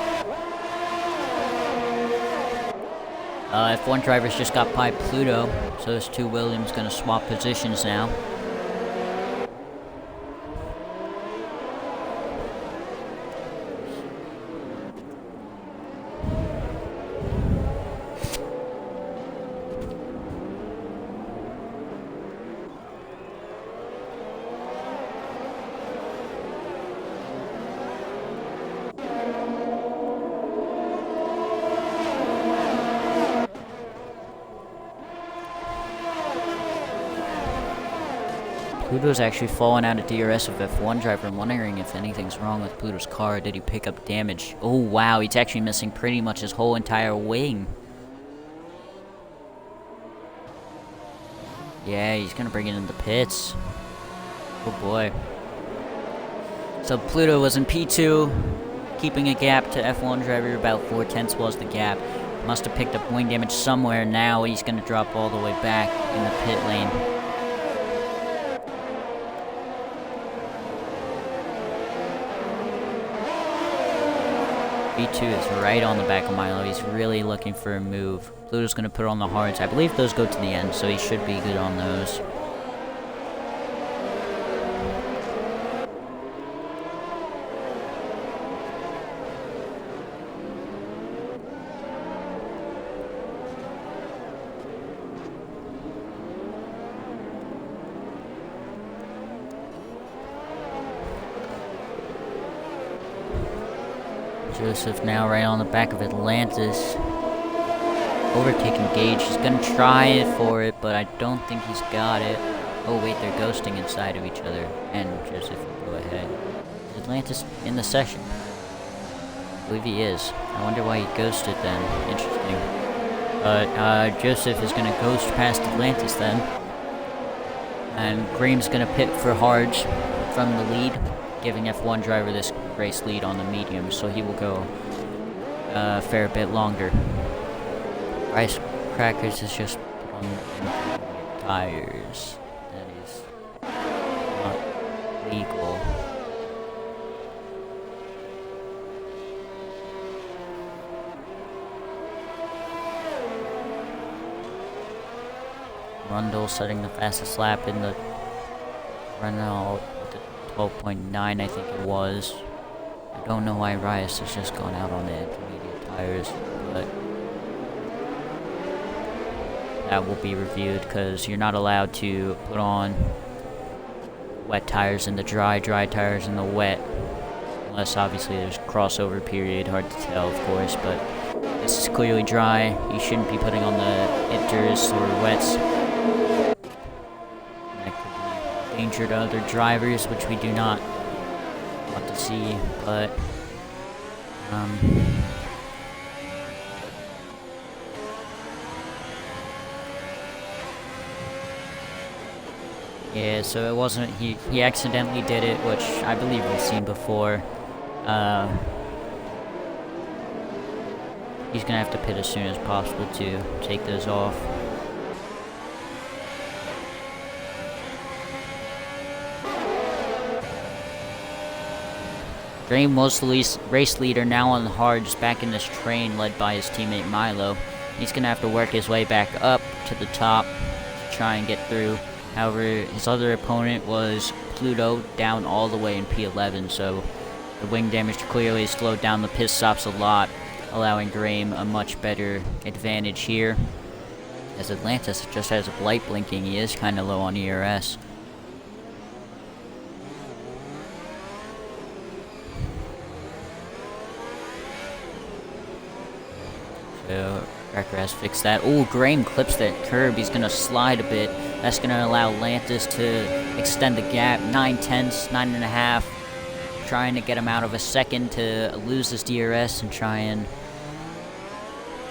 F1 drivers just got by Pluto, so those two Williams going to swap positions now. Pluto's actually fallen out of DRS of F1 driver. I'm wondering if anything's wrong with Pluto's car. Did he pick up damage? Oh wow, he's actually missing pretty much his whole entire wing. Yeah, he's gonna bring it in the pits. Oh boy. So Pluto was in P2, keeping a gap to F1 driver. About 4/10 was the gap. Must have picked up wing damage somewhere. Now he's gonna drop all the way back in the pit lane. V2 is right on the back of Milo. He's really looking for a move. Pluto's going to put on the hards. I believe those go to the end, so he should be good on those. Joseph now right on the back of Atlantis. Overtaking Gage. He's gonna try it for it, but I don't think he's got it. Oh wait, they're ghosting inside of each other. And Joseph will go ahead. Is Atlantis in the session? I believe he is. I wonder why he ghosted then. Interesting. But Joseph is gonna ghost past Atlantis then. And Graham's gonna pit for hards from the lead, giving F1 driver this race lead on the medium, so he will go a fair bit longer. Rice Crackers is just on tires. That is not legal. Rundle setting the fastest lap in the Renault. 12.9, I think it was. I don't know why Rice has just gone out on the intermediate tires, but that will be reviewed because you're not allowed to put on wet tires in the dry tires in the wet, unless obviously there's a crossover period. Hard to tell, of course, but this is clearly dry. You shouldn't be putting on the inters or wets. Danger to other drivers, which we do not want to see, but yeah, so it wasn't, he accidentally did it, which I believe we've seen before. He's gonna have to pit as soon as possible to take those off. Graham was the race leader, now on the hards, back in this train led by his teammate Milo. He's going to have to work his way back up to the top to try and get through. However, his other opponent was Pluto, down all the way in P11, so the wing damage clearly slowed down the pit stops a lot, allowing Graham a much better advantage here. As Atlantis just has a light blinking, he is kind of low on ERS. So, Cracker has fixed that. Oh, Graham clips that curb. He's going to slide a bit. That's going to allow Atlantis to extend the gap. 9/10, 9.5. trying to get him out of a second to lose his DRS and try and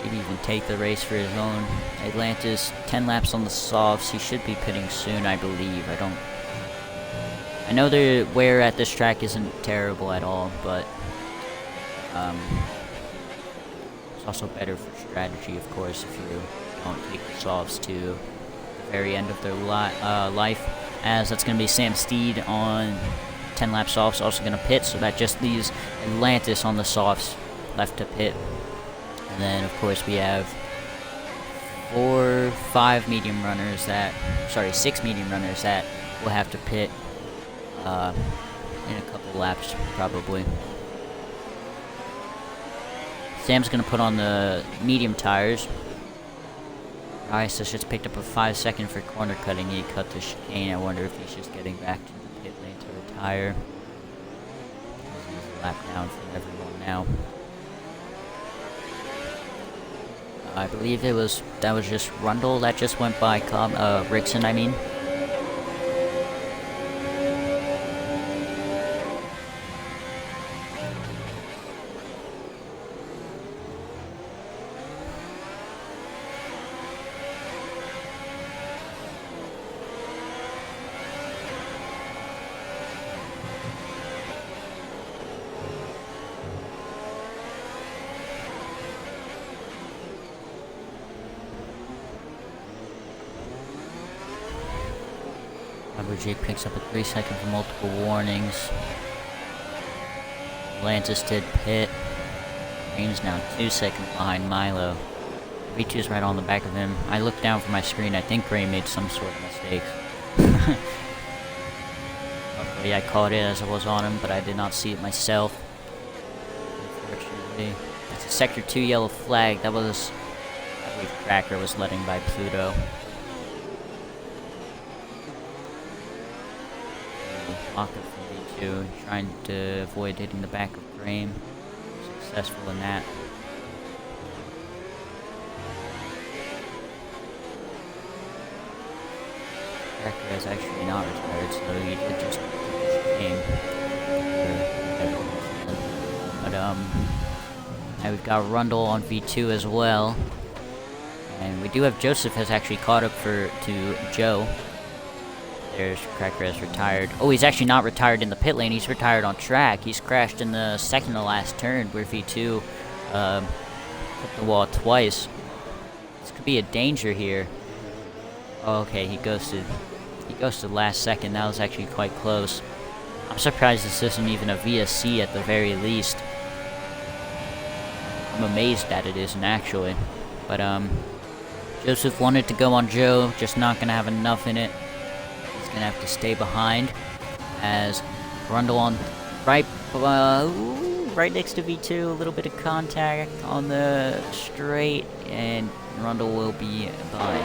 maybe even take the race for his own. Atlantis, 10 laps on the softs. He should be pitting soon, I believe. I know the wear at this track isn't terrible at all, but it's also better for strategy, of course, if you don't take the softs to the very end of their life. As that's going to be Sam Steed on 10 lap softs, also going to pit, so that just leaves Atlantis on the softs left to pit. And then, of course, we have 6 medium runners that will have to pit in a couple laps, probably. Sam's going to put on the medium tires. Isis just picked up a 5-second for corner cutting. He cut the chicane. I wonder if he's just getting back to the pit lane to retire. He's a lap down from everyone now. I believe that was just Rundle that just went by Rickson, I mean. J picks up a 3-second for multiple warnings. Atlantis did pit. Green's now 2 seconds behind Milo. V2's right on the back of him. I looked down from my screen. I think Gray made some sort of mistake. Luckily, I caught it as I was on him, but I did not see it myself. Unfortunately, it's a Sector 2 yellow flag. That was, I believe, Cracker was letting by Pluto. Lock up from V2, trying to avoid hitting the back of Graham. Successful in that. Cracker is actually not retired, so he did just game. But now we've got Rundle on V2 as well. And we do have Joseph has actually caught up to Joe. There's Cracker has retired. Oh, he's actually not retired in the pit lane. He's retired on track. He's crashed in the second to last turn where V2 hit the wall twice. This could be a danger here. Oh, okay, he goes to the last second. That was actually quite close. I'm surprised this isn't even a VSC at the very least. I'm amazed that it isn't actually. But Joseph wanted to go on Joe, just not gonna have enough in it. Gonna have to stay behind as Rundle on right next to V2, a little bit of contact on the straight, and Rundle will be by.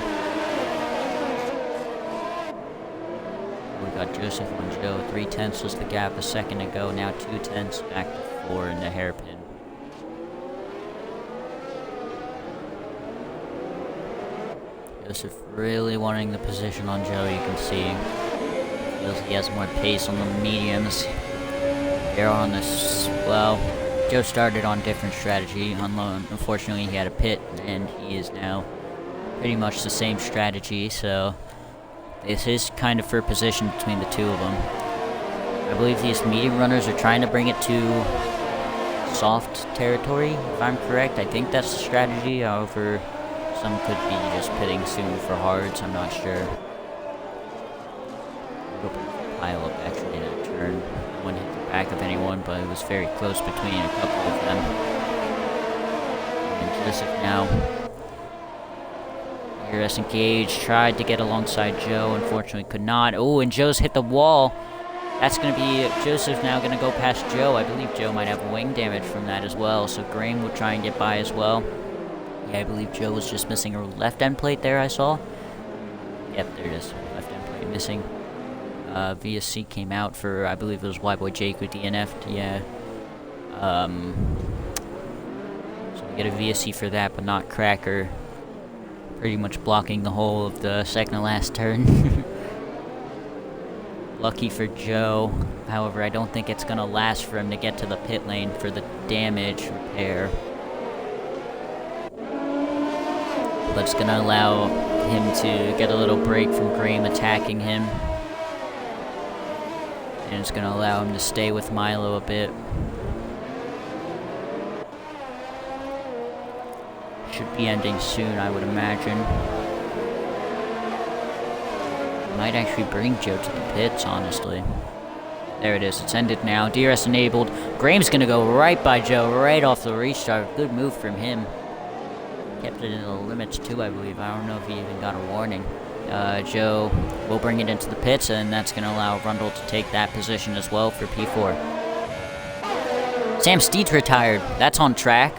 We got Joseph on Joe. 3/10 was the gap a second ago. Now 2/10 back to 4 in the hairpin. Joseph really wanting the position on Joe, you can see. Feels he has more pace on the mediums. Here on this, well, Joe started on different strategy. Unfortunately, he had a pit, and he is now pretty much the same strategy, so this is kind of for position between the two of them. I believe these medium runners are trying to bring it to soft territory, if I'm correct. I think that's the strategy, however, some could be just pitting soon for hards, I'm not sure. Pile up actually in a turn. Wouldn't hit the back of anyone, but it was very close between a couple of them. And Joseph now. DRS engaged, tried to get alongside Joe, unfortunately could not. Oh, and Joe's hit the wall. That's going to be Joseph now going to go past Joe. I believe Joe might have wing damage from that as well, so Graham will try and get by as well. Yeah, I believe Joe was just missing a left end plate there, I saw. Yep, there it is. Left end plate missing. VSC came out for, I believe it was Y-Boy Jake who DNF'd, yeah. So we get a VSC for that, but not Cracker. Pretty much blocking the whole of the second to last turn. Lucky for Joe. However, I don't think it's gonna last for him to get to the pit lane for the damage repair. But it's gonna allow him to get a little break from Graham attacking him. And it's gonna allow him to stay with Milo a bit. Should be ending soon, I would imagine. Might actually bring Joe to the pits, honestly. There it is, it's ended now. DRS enabled. Graham's gonna go right by Joe, right off the restart. Good move from him. Kept it in the limits too, I believe. I don't know if he even got a warning. Joe will bring it into the pits, and that's gonna allow Rundle to take that position as well for P4. Sam Steed's retired. That's on track.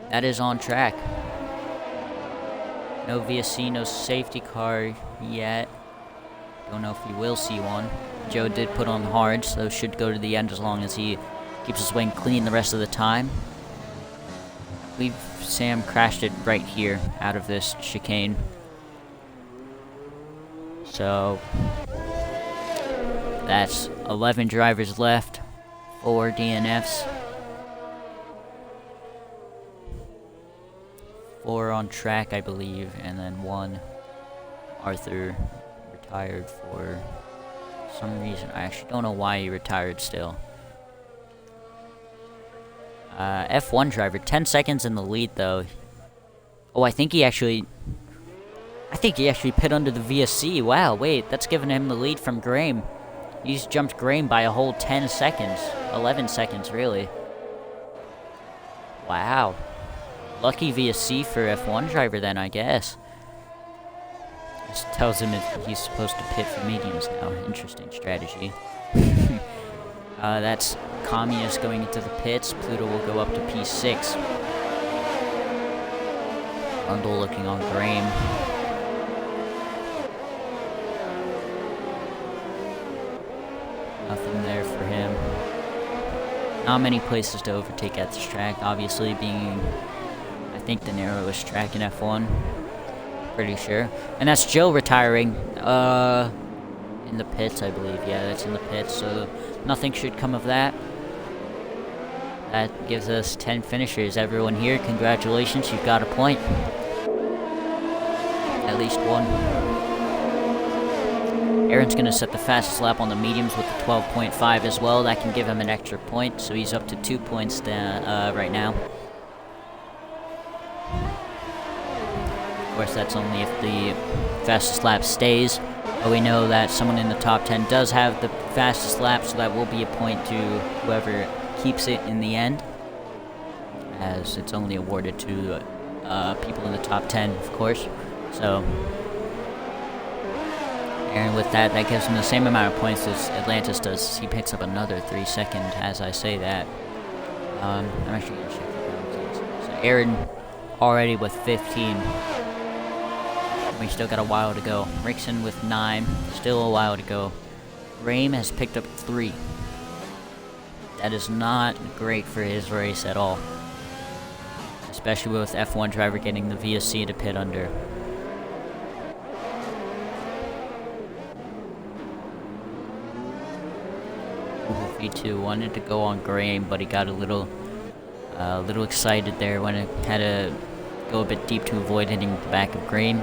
That is on track. No VSC, no safety car yet. Don't know if we will see one. Joe did put on hard, so should go to the end as long as he keeps his wing clean the rest of the time. I believe Sam crashed it right here out of this chicane. So that's 11 drivers left, 4 DNFs. 4 on track, I believe, and then 1 Arthur retired for some reason. I actually don't know why he retired still. F1 driver, 10 seconds in the lead though. Oh, I think he actually pit under the VSC. Wow, wait, that's giving him the lead from Graham. He's jumped Graham by a whole 10 seconds. 11 seconds, really. Wow. Lucky VSC for F1 driver then, I guess. This tells him if he's supposed to pit for mediums now. Interesting strategy. That's Kamius going into the pits. Pluto will go up to P6. Rundle looking on Graham. Nothing there for him. Not many places to overtake at this track, obviously being, I think, the narrowest track in F1. Pretty sure. And that's Joe retiring. In the pits, I believe. Yeah, that's in the pits, so nothing should come of that. That gives us 10 finishers. Everyone here, congratulations, you've got a point. At least one. Aaron's going to set the fastest lap on the mediums with the 12.5 as well. That can give him an extra point, so he's up to 2 points right now. Of course, that's only if the fastest lap stays. But we know that someone in the top 10 does have the fastest lap, so that will be a point to whoever keeps it in the end, as it's only awarded to people in the top 10, of course. So, and with that, that gives him the same amount of points as Atlantis does. He picks up another 3 seconds as I say that. I'm actually going to check the penalties. So Aaron already with 15. We still got a while to go. Rickson with 9. Still a while to go. Graham has picked up 3. That is not great for his race at all. Especially with F1 driver getting the VSC to pit under. V2 wanted to go on Graham, but he got a little excited there when it had to go a bit deep to avoid hitting the back of Graham.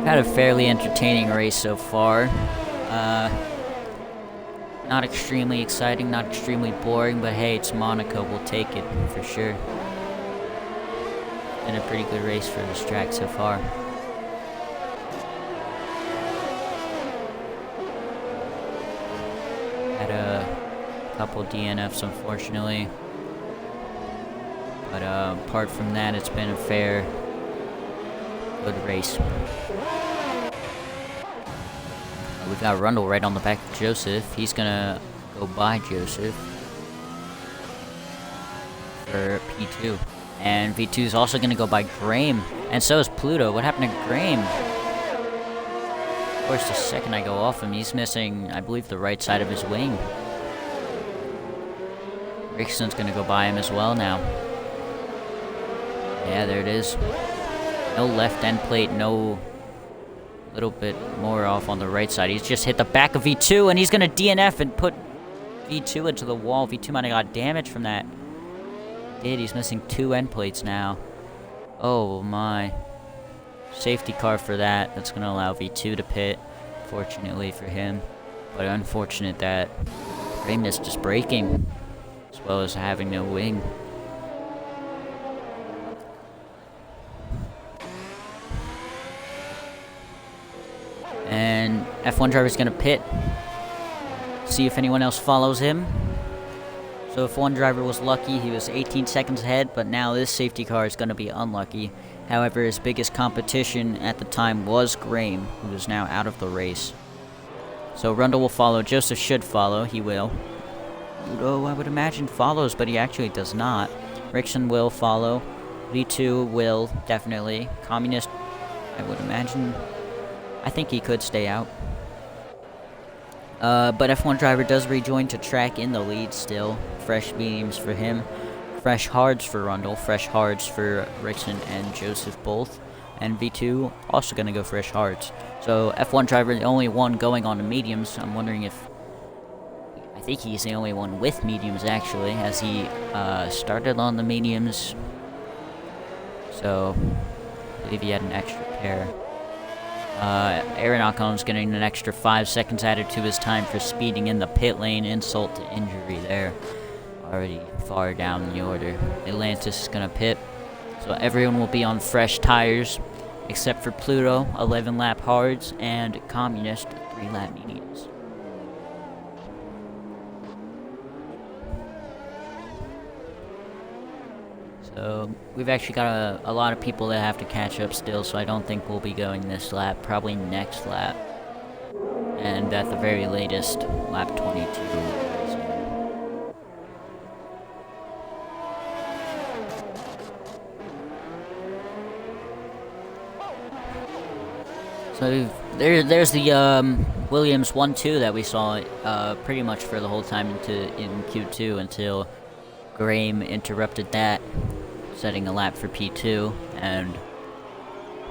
Had a fairly entertaining race so far. Not extremely exciting, not extremely boring, but hey, it's Monaco, we'll take it for sure. Been a pretty good race for this track so far. Had a couple DNFs, unfortunately. But apart from that, it's been a fair, good race. We've got Rundle right on the back of Joseph. He's gonna go by Joseph for P2. And V2 is also gonna go by Graham. And so is Pluto. What happened to Graham? Of course, the second I go off him, he's missing, I believe, the right side of his wing. Rickson's gonna go by him as well now. Yeah, there it is. No left end plate, no little bit more off on the right side. He's just hit the back of V2, and he's going to DNF and put V2 into the wall. V2 might have got damage from that. Did he's missing 2 end plates now. Oh my. Safety car for that. That's going to allow V2 to pit, fortunately for him. But unfortunate that Ray missed his braking, as well as having no wing. And F1 driver's going to pit. See if anyone else follows him. So if one driver was lucky, he was 18 seconds ahead, but now this safety car is going to be unlucky. However, his biggest competition at the time was Graham, who is now out of the race. So Rundle will follow. Joseph should follow. He will. Udo, I would imagine, follows, but he actually does not. Rickson will follow. V2 will, definitely. Communist, I would imagine. I think he could stay out. But F1 driver does rejoin to track in the lead still. Fresh mediums for him. Fresh hards for Rundle. Fresh hards for Rickson and Joseph both. And V2 also going to go fresh hards. So F1 driver, the only one going on the mediums. I'm wondering if... I think he's the only one with mediums, actually, as he started on the mediums. So, I believe he had an extra pair. Aaron Ocon's getting an extra 5 seconds added to his time for speeding in the pit lane. Insult to injury there. Already far down the order. Atlantis is going to pit. So everyone will be on fresh tires, except for Pluto, 11 lap hards, and Communist, 3 lap mediums. So we've actually got a lot of people that have to catch up still, so I don't think we'll be going this lap, probably next lap. And at the very latest, lap 22. So there's the Williams 1-2 that we saw pretty much for the whole time in Q2 until Graham interrupted that, setting a lap for P2 and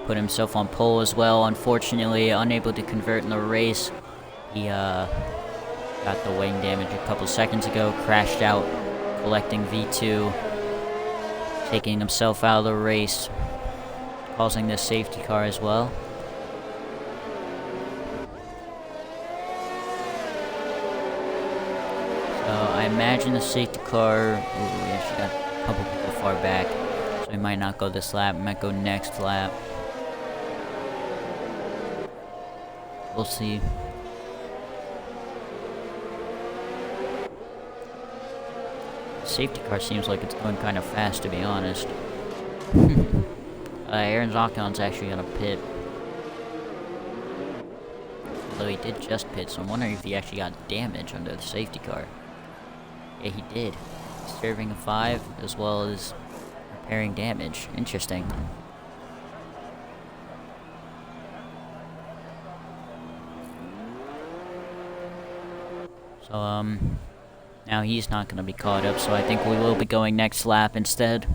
put himself on pole as well. Unfortunately, unable to convert in the race. He got the wing damage a couple seconds ago, crashed out, collecting V2, taking himself out of the race, causing the safety car as well. I imagine the safety car... Ooh, we actually got a couple people far back, so we might not go this lap, we might go next lap. We'll see. The safety car seems like it's going kind of fast, to be honest. Aaron Zocon's actually gonna pit. Although he did just pit, so I'm wondering if he actually got damage under the safety car. Yeah, he did. Serving a 5 as well as repairing damage. Interesting. So, now he's not going to be caught up, so I think we will be going next lap instead.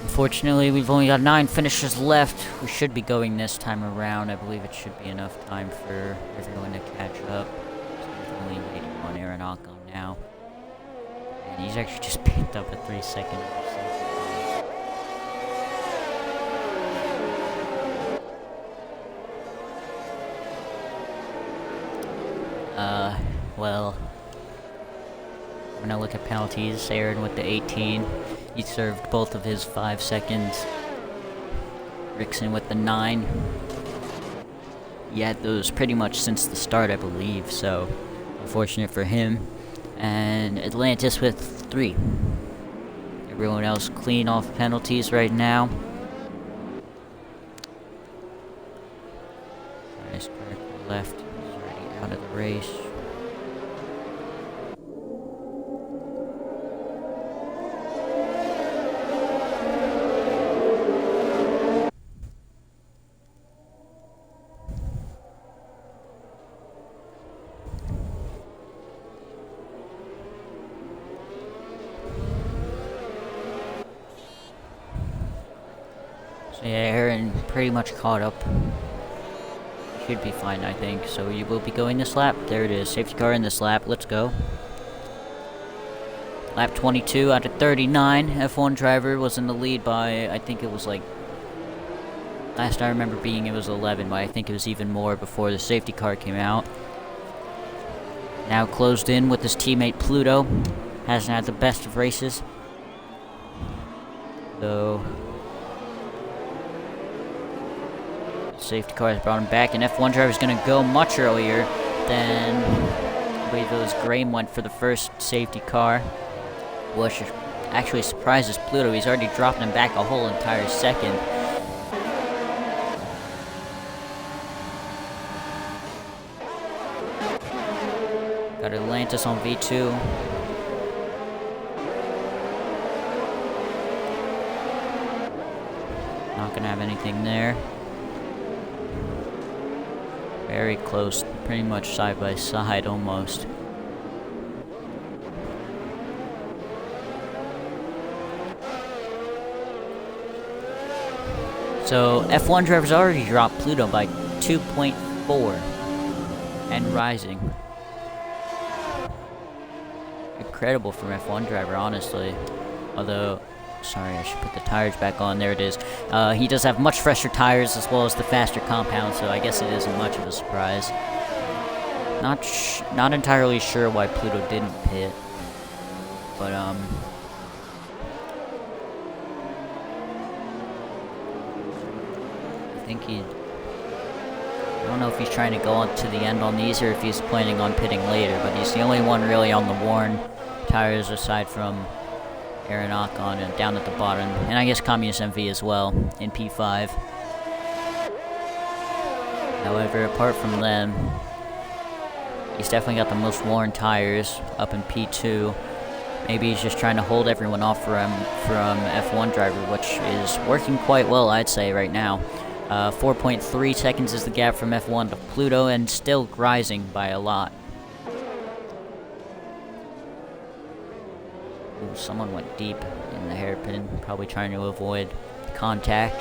Unfortunately, we've only got 9 finishers left. We should be going this time around. I believe it should be enough time for everyone to catch up. So we're only waiting on Aaron Ocon now. And he's actually just picked up a 3-second. Well, I'm gonna look at penalties. Aaron with the 18. He served both of his 5 seconds Rickson with the 9. He had those pretty much since the start, I believe, so unfortunate for him. And Atlantis with 3. Everyone else clean off penalties right now. Nice car left. He's already out of the race. So yeah, Aaron pretty much caught up. Should be fine, I think. So you will be going this lap. There it is. Safety car in this lap. Let's go. Lap 22 out of 39. F1 driver was in the lead by, I think it was like, last I remember being it was 11, but I think it was even more before the safety car came out. Now closed in with his teammate Pluto. Hasn't had the best of races. So safety car has brought him back, and F1 driver is going to go much earlier than I believe it was Graham went for the first safety car, which actually surprises Pluto. He's already dropped him back a whole entire second. Got Atlantis on V2. Not going to have anything there. Very close, pretty much side by side almost. So F1 driver's already dropped Pluto by 2.4 and rising. Incredible from F1 driver, honestly. Although, sorry, I should put the tires back on. There it is. He does have much fresher tires as well as the faster compound, so I guess it isn't much of a surprise. Not entirely sure why Pluto didn't pit, but I think I don't know if he's trying to go on to the end on these or if he's planning on pitting later, but he's the only one really on the worn tires aside from Aaron Ocon and down at the bottom, and I guess Communist MV as well in P5. However, apart from them, he's definitely got the most worn tires up in P2. Maybe he's just trying to hold everyone off from F1 driver, which is working quite well, I'd say, right now. 4.3 seconds is the gap from F1 to Pluto, and still rising by a lot. Ooh, someone went deep in the hairpin, probably trying to avoid contact.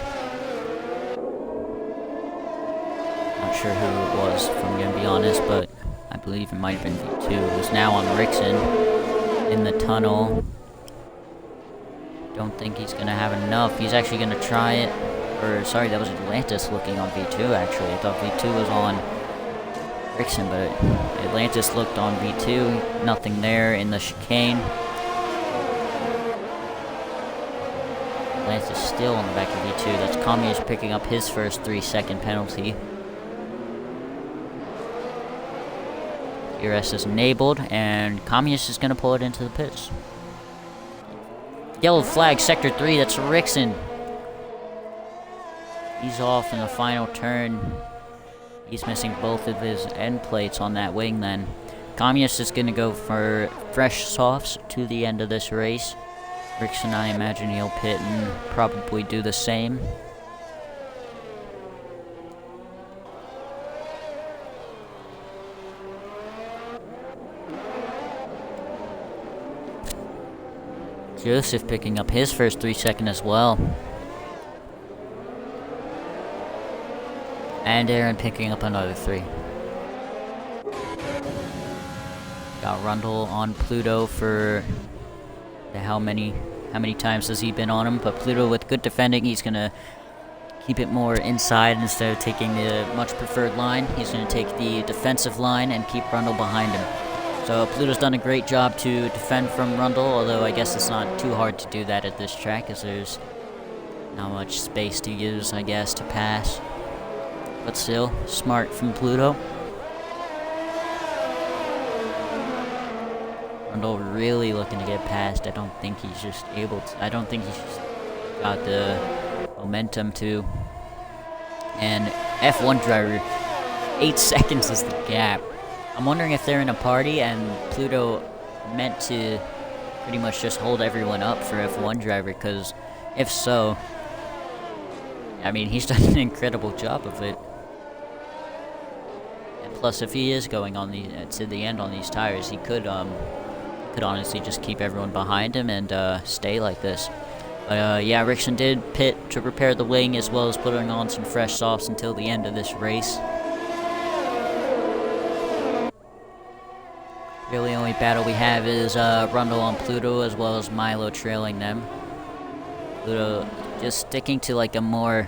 Not sure who it was, if I'm going to be honest, but I believe it might have been V2. It was now on Rickson in the tunnel. Don't think he's going to have enough. He's actually going to try it. Or, sorry, that was Atlantis looking on V2, actually. I thought V2 was on Rickson, but Atlantis looked on V2. Nothing there in the chicane. Atlantis still on the back of V2. That's Communist picking up his first 3-second penalty. ERS is enabled, and Communist is going to pull it into the pits. Yellow flag, Sector 3, that's Rickson. He's off in the final turn. He's missing both of his end plates on that wing then. Communist is going to go for fresh softs to the end of this race. Rickson, I imagine he'll pit and probably do the same. Joseph picking up his first 3-second as well. And Aaron picking up another 3. Got Rundle on Pluto for how many times has he been on him? But Pluto with good defending, he's gonna keep it more inside instead of taking the much preferred line. He's gonna take the defensive line and keep Rundle behind him. So Pluto's done a great job to defend from Rundle, although I guess it's not too hard to do that at this track, as there's how much space to use, I guess, to pass. But still, smart from Pluto. Rundle really looking to get past. I don't think he's just able to. I don't think he's just got the momentum to. And F1 driver, 8 seconds is the gap. I'm wondering if they're in a party and Pluto meant to pretty much just hold everyone up for F1 driver, because if so, I mean, he's done an incredible job of it. And plus, if he is going on the to the end on these tires, he could honestly just keep everyone behind him and stay like this. But yeah, Rickson did pit to repair the wing as well as putting on some fresh softs until the end of this race. Really, only battle we have is Rundle on Pluto as well as Milo trailing them. Pluto just sticking to like a more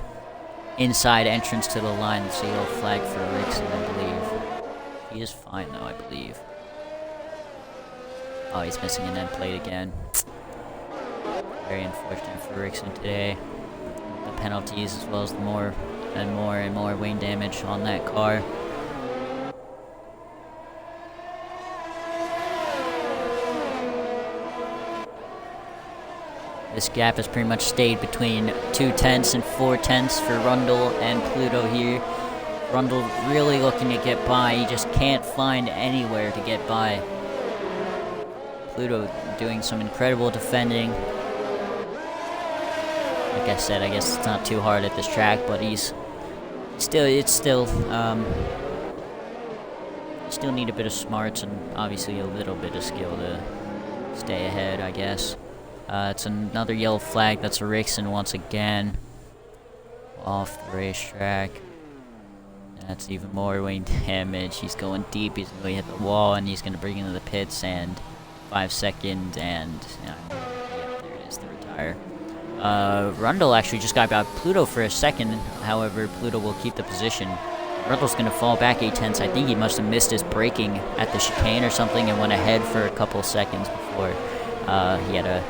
inside entrance to the line. The yellow flag for Rickson, I believe. He is fine though, I believe. Oh, he's missing an end plate again. Very unfortunate for Rickson today. The penalties as well as the more and more wing damage on that car. This gap has pretty much stayed between 2 tenths and 4 tenths for Rundle and Pluto here. Rundle really looking to get by. He just can't find anywhere to get by. Pluto doing some incredible defending. Like I said, I guess it's not too hard at this track, but it's still need a bit of smarts and obviously a little bit of skill to stay ahead, I guess. It's another yellow flag. That's Rickson once again. Off the racetrack. That's even more wing damage. He's going deep. He's going to hit the wall, and he's going to bring into the pits. And 5 seconds, and yep, there it is, the retire. Rundle actually just got by Pluto for a second. However, Pluto will keep the position. Rundle's going to fall back 8 tenths. I think he must have missed his braking at the chicane or something and went ahead for a couple seconds before he had to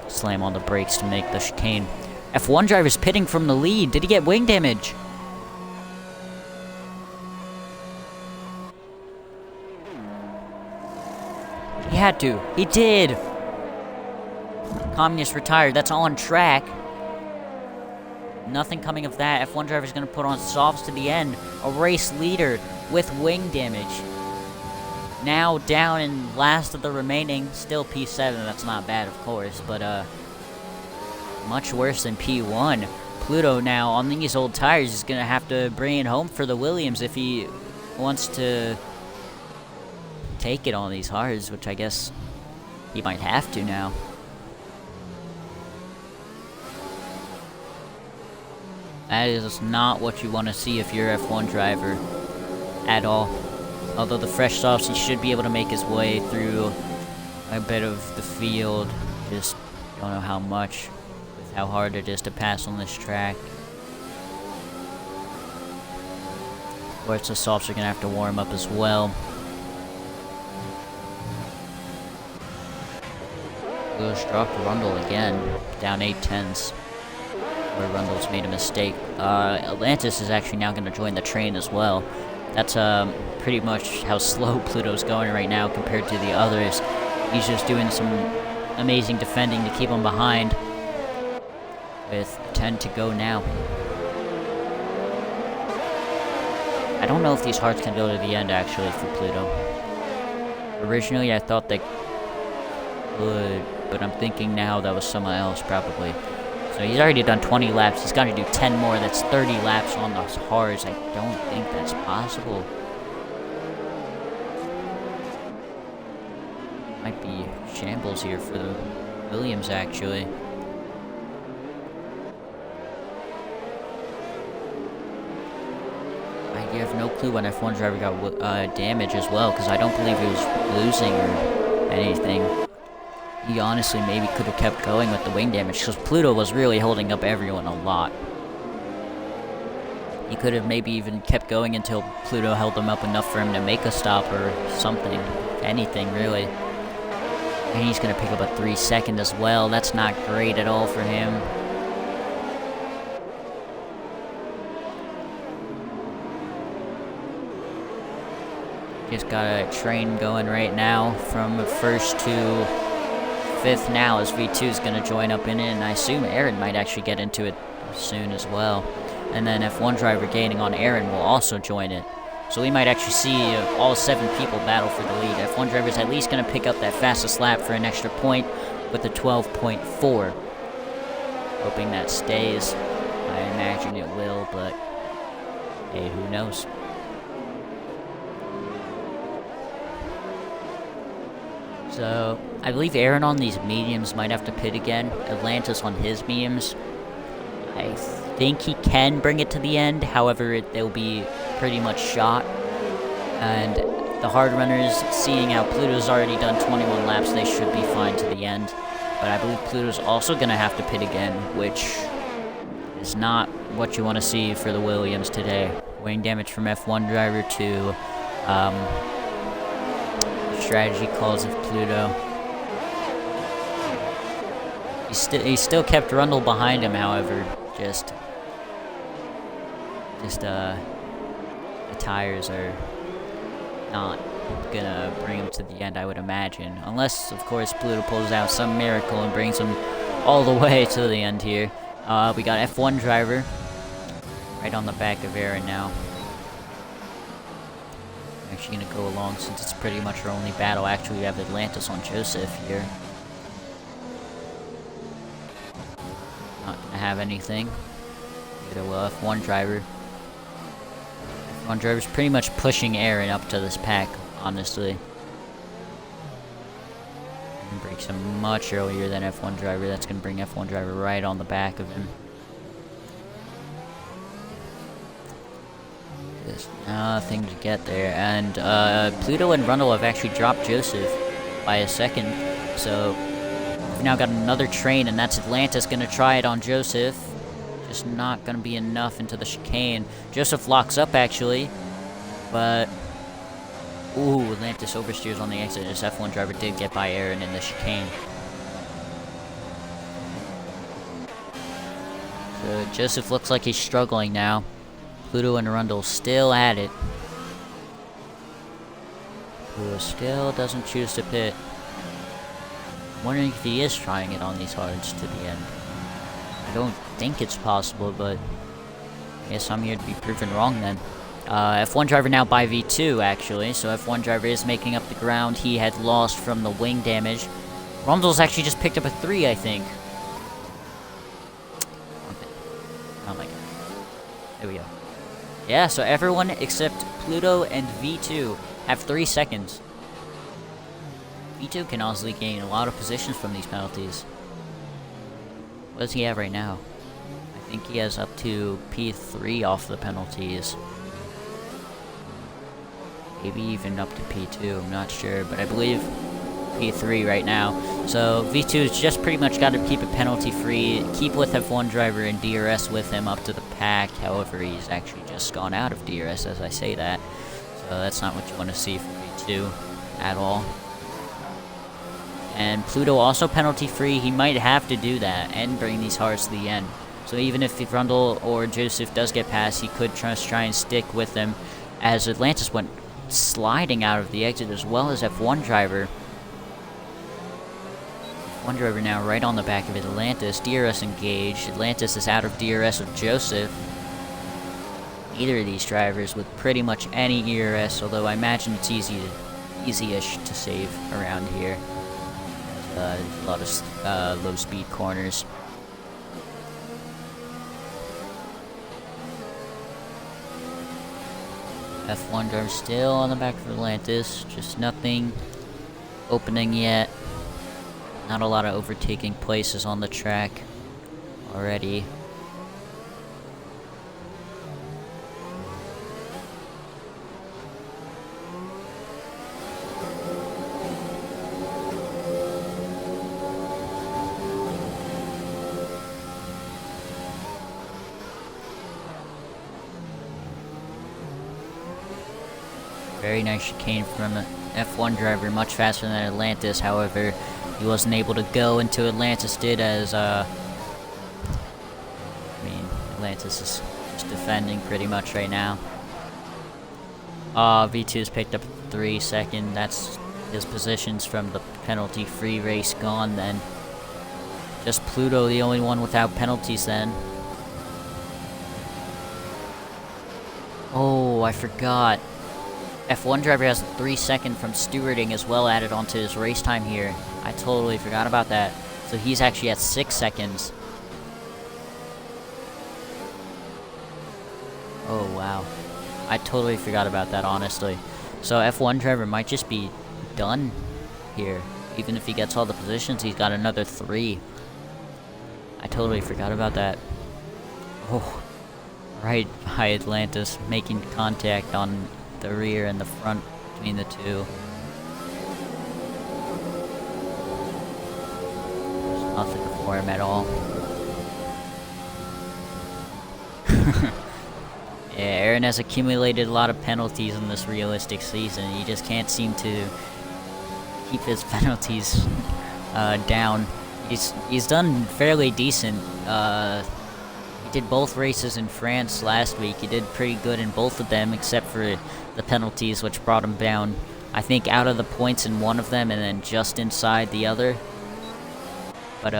slam on the brakes to make the chicane. F1 driver's pitting from the lead. Did he get wing damage? He had to. He did. Communist retired. That's on track. Nothing coming of that. F1 driver's going to put on softs to the end. A race leader with wing damage. Now down in last of the remaining. Still P7. That's not bad, of course. But much worse than P1. Pluto now on these old tires is going to have to bring it home for the Williams if he wants to take it on these hards, which I guess he might have to now. That is not what you want to see if you're F1 driver at all. Although the fresh softs, he should be able to make his way through a bit of the field. Just don't know how much, with how hard it is to pass on this track. Of course, the softs are going to have to warm up as well. Lewis dropped Rundle again, down 8 tenths, where Rundle's made a mistake. Atlantis is actually now going to join the train as well. That's pretty much how slow Pluto's going right now compared to the others. He's just doing some amazing defending to keep him behind, with 10 to go now. I don't know if these hearts can go to the end, actually, for Pluto. Originally, I thought they would, but I'm thinking now that was someone else, probably. So he's already done 20 laps. He's got to do 10 more. That's 30 laps on those hards. I don't think that's possible. Might be shambles here for the Williams, actually. I have no clue when F1 driver got damage as well, because I don't believe he was losing or anything. He honestly maybe could have kept going with the wing damage, because Pluto was really holding up everyone a lot. He could have maybe even kept going until Pluto held him up enough for him to make a stop or something. Anything, really. And he's going to pick up a 3 second as well. That's not great at all for him. Just got a train going right now from 1st to 5th now, as V2 is going to join up in it, and I assume Aaron might actually get into it soon as well. And then F1 driver gaining on Aaron will also join it. So we might actually see all 7 people battle for the lead. F1 driver is at least going to pick up that fastest lap for an extra point with a 12.4. Hoping that stays. I imagine it will, but hey, who knows? So, I believe Aaron on these mediums might have to pit again. Atlantis on his mediums. I think he can bring it to the end, however, they'll be pretty much shot. And the hard runners, seeing how Pluto's already done 21 laps, they should be fine to the end. But I believe Pluto's also going to have to pit again, which is not what you want to see for the Williams today. Wing damage from F1 driver to strategy calls of Pluto. He still kept Rundle behind him, however, just the tires are not gonna bring him to the end, I would imagine, unless of course Pluto pulls out some miracle and brings him all the way to the end here. We got F1 driver right on the back of Aaron now. I'm actually gonna go along since it's pretty much our only battle. Actually, we have Atlantis on Joseph here. Not gonna have anything. Either will F1 driver. F1 driver's pretty much pushing Aaron up to this pack, honestly. And breaks him much earlier than F1 driver. That's gonna bring F1 driver right on the back of him. There's nothing to get there. And Pluto and Rundle have actually dropped Joseph by a second. So we've now got another train, and that's Atlantis gonna try it on Joseph. Just not gonna be enough into the chicane. Joseph locks up actually, but ooh, Atlantis oversteers on the exit. This F1 driver did get by Aaron in the chicane. So Joseph looks like he's struggling now. Pluto and Rundle still at it. Pluto still doesn't choose to pit. I'm wondering if he is trying it on these hards to the end. I don't think it's possible, but I guess I'm here to be proven wrong then. F1 driver now by V2, actually, so F1 driver is making up the ground he had lost from the wing damage. Rundle's actually just picked up a 3, I think. Oh my god. There we go. Yeah, so everyone except Pluto and V2 have 3 seconds. V2 can honestly gain a lot of positions from these penalties. What does he have right now? I think he has up to P3 off the penalties. Maybe even up to P2, I'm not sure, but I believe P3 right now. So V2's just pretty much got to keep it penalty free, keep with F1 driver and DRS with him up to the pack. However, he's actually just gone out of DRS as I say that. So that's not what you want to see from V2 at all. And Pluto also penalty free. He might have to do that and bring these hards to the end. So even if Rundle or Joseph does get past, he could just try and stick with them, as Atlantis went sliding out of the exit as well as F1 driver. F1 driver now right on the back of Atlantis. DRS engaged. Atlantis is out of DRS of Joseph. Either of these drivers with pretty much any ERS, although I imagine it's easy-ish to save around here. A lot of low speed corners. F1 driver still on the back of Atlantis, just nothing opening yet. Not a lot of overtaking places on the track already. Very nice chicane from the F1 driver, much faster than Atlantis. However, he wasn't able to go into Atlantis did, as I mean, Atlantis is just defending pretty much right now. V2's picked up 3 second. That's his positions from the penalty-free race gone then. Just Pluto, the only one without penalties then. Oh, I forgot. F1 driver has 3 second from stewarding as well added onto his race time here. I totally forgot about that. So he's actually at 6 seconds. Oh, wow. I totally forgot about that, honestly. So F1 driver might just be done here. Even if he gets all the positions, he's got another 3. I totally forgot about that. Oh, right by Atlantis, making contact on the rear and the front between the two. There's nothing for him at all. Yeah, Aaron has accumulated a lot of penalties in this realistic season. He just can't seem to keep his penalties down. He's done fairly decent. He did both races in France last week. He did pretty good in both of them, except for the penalties, which brought him down, I think, out of the points in one of them and then just inside the other. But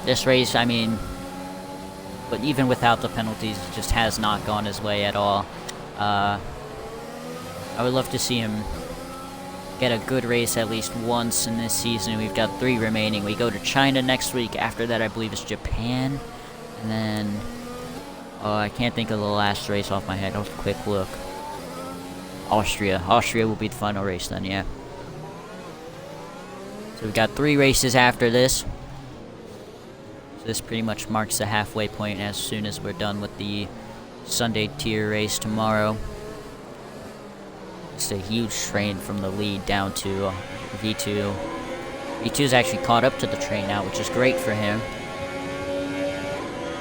this race, I mean, but even without the penalties, it just has not gone his way at all. I would love to see him get a good race at least once in this season. We've got 3 remaining. We go to China next week. After that, I believe it's Japan. And then, oh, I can't think of the last race off my head. I'll quick look. Austria. Austria will be the final race then, yeah. So we've got 3 races after this. So this pretty much marks the halfway point as soon as we're done with the Sunday tier race tomorrow. It's a huge strain from the lead down to V2. V2's actually caught up to the train now, which is great for him.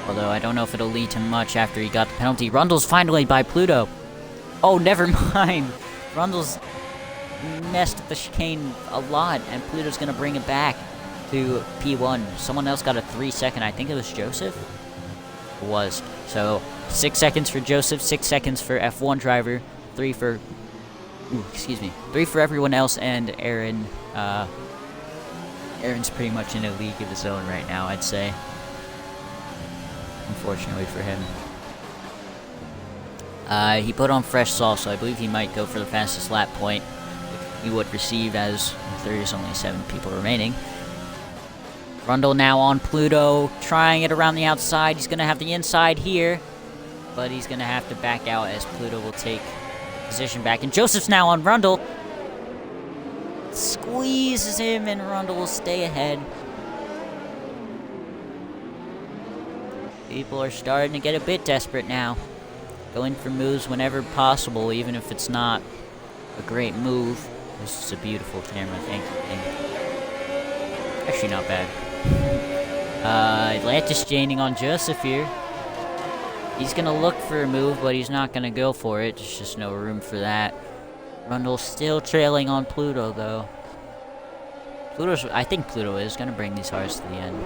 Although I don't know if it'll lead to much after he got the penalty. Rundle's finally by Pluto. Oh, never mind. Rundle's messed up the chicane a lot, and Pluto's gonna bring it back to P1. Someone else got a 3 second. I think it was Joseph. It was. So 6 seconds for Joseph, 6 seconds for F1 driver, 3 for. Ooh, excuse me. 3 for everyone else, and Aaron. Aaron's pretty much in a league of his own right now, I'd say. Unfortunately for him. He put on fresh sauce, so I believe he might go for the fastest lap point, which he would receive as there is only 7 people remaining. Rundle now on Pluto, trying it around the outside. He's going to have the inside here, but he's going to have to back out as Pluto will take position back. And Joseph's now on Rundle. Squeezes him, and Rundle will stay ahead. People are starting to get a bit desperate now. Going for moves whenever possible, even if it's not a great move. This is a beautiful camera, thank you. Actually, not bad. Atlantis jaining on Joseph here. He's gonna look for a move, but he's not gonna go for it. There's just no room for that. Rundle's still trailing on Pluto, though. I think Pluto is gonna bring these cars to the end.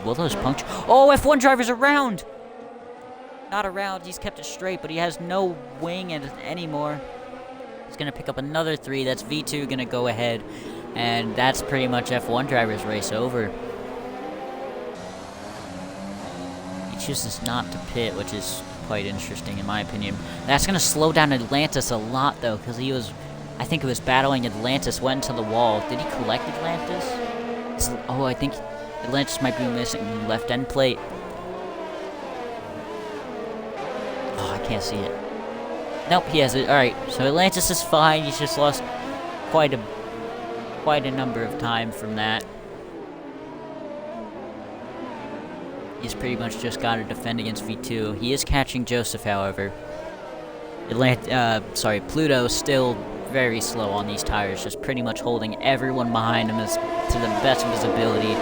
Will those puncture? Oh, F1 driver's around! Not around, he's kept it straight, but he has no wing anymore. He's gonna pick up another 3. That's V2 gonna go ahead. And that's pretty much F1 driver's race over. He chooses not to pit, which is quite interesting in my opinion. That's gonna slow down Atlantis a lot though, because he was, I think it was battling Atlantis, went into the wall. Did he collect Atlantis? Oh, I think Atlantis might be missing the left end plate. Oh, I can't see it. Nope, he has it. Alright, so Atlantis is fine. He's just lost quite a number of time from that. He's pretty much just got to defend against V2. He is catching Joseph, however. Pluto still very slow on these tires, just pretty much holding everyone behind him to the best of his ability.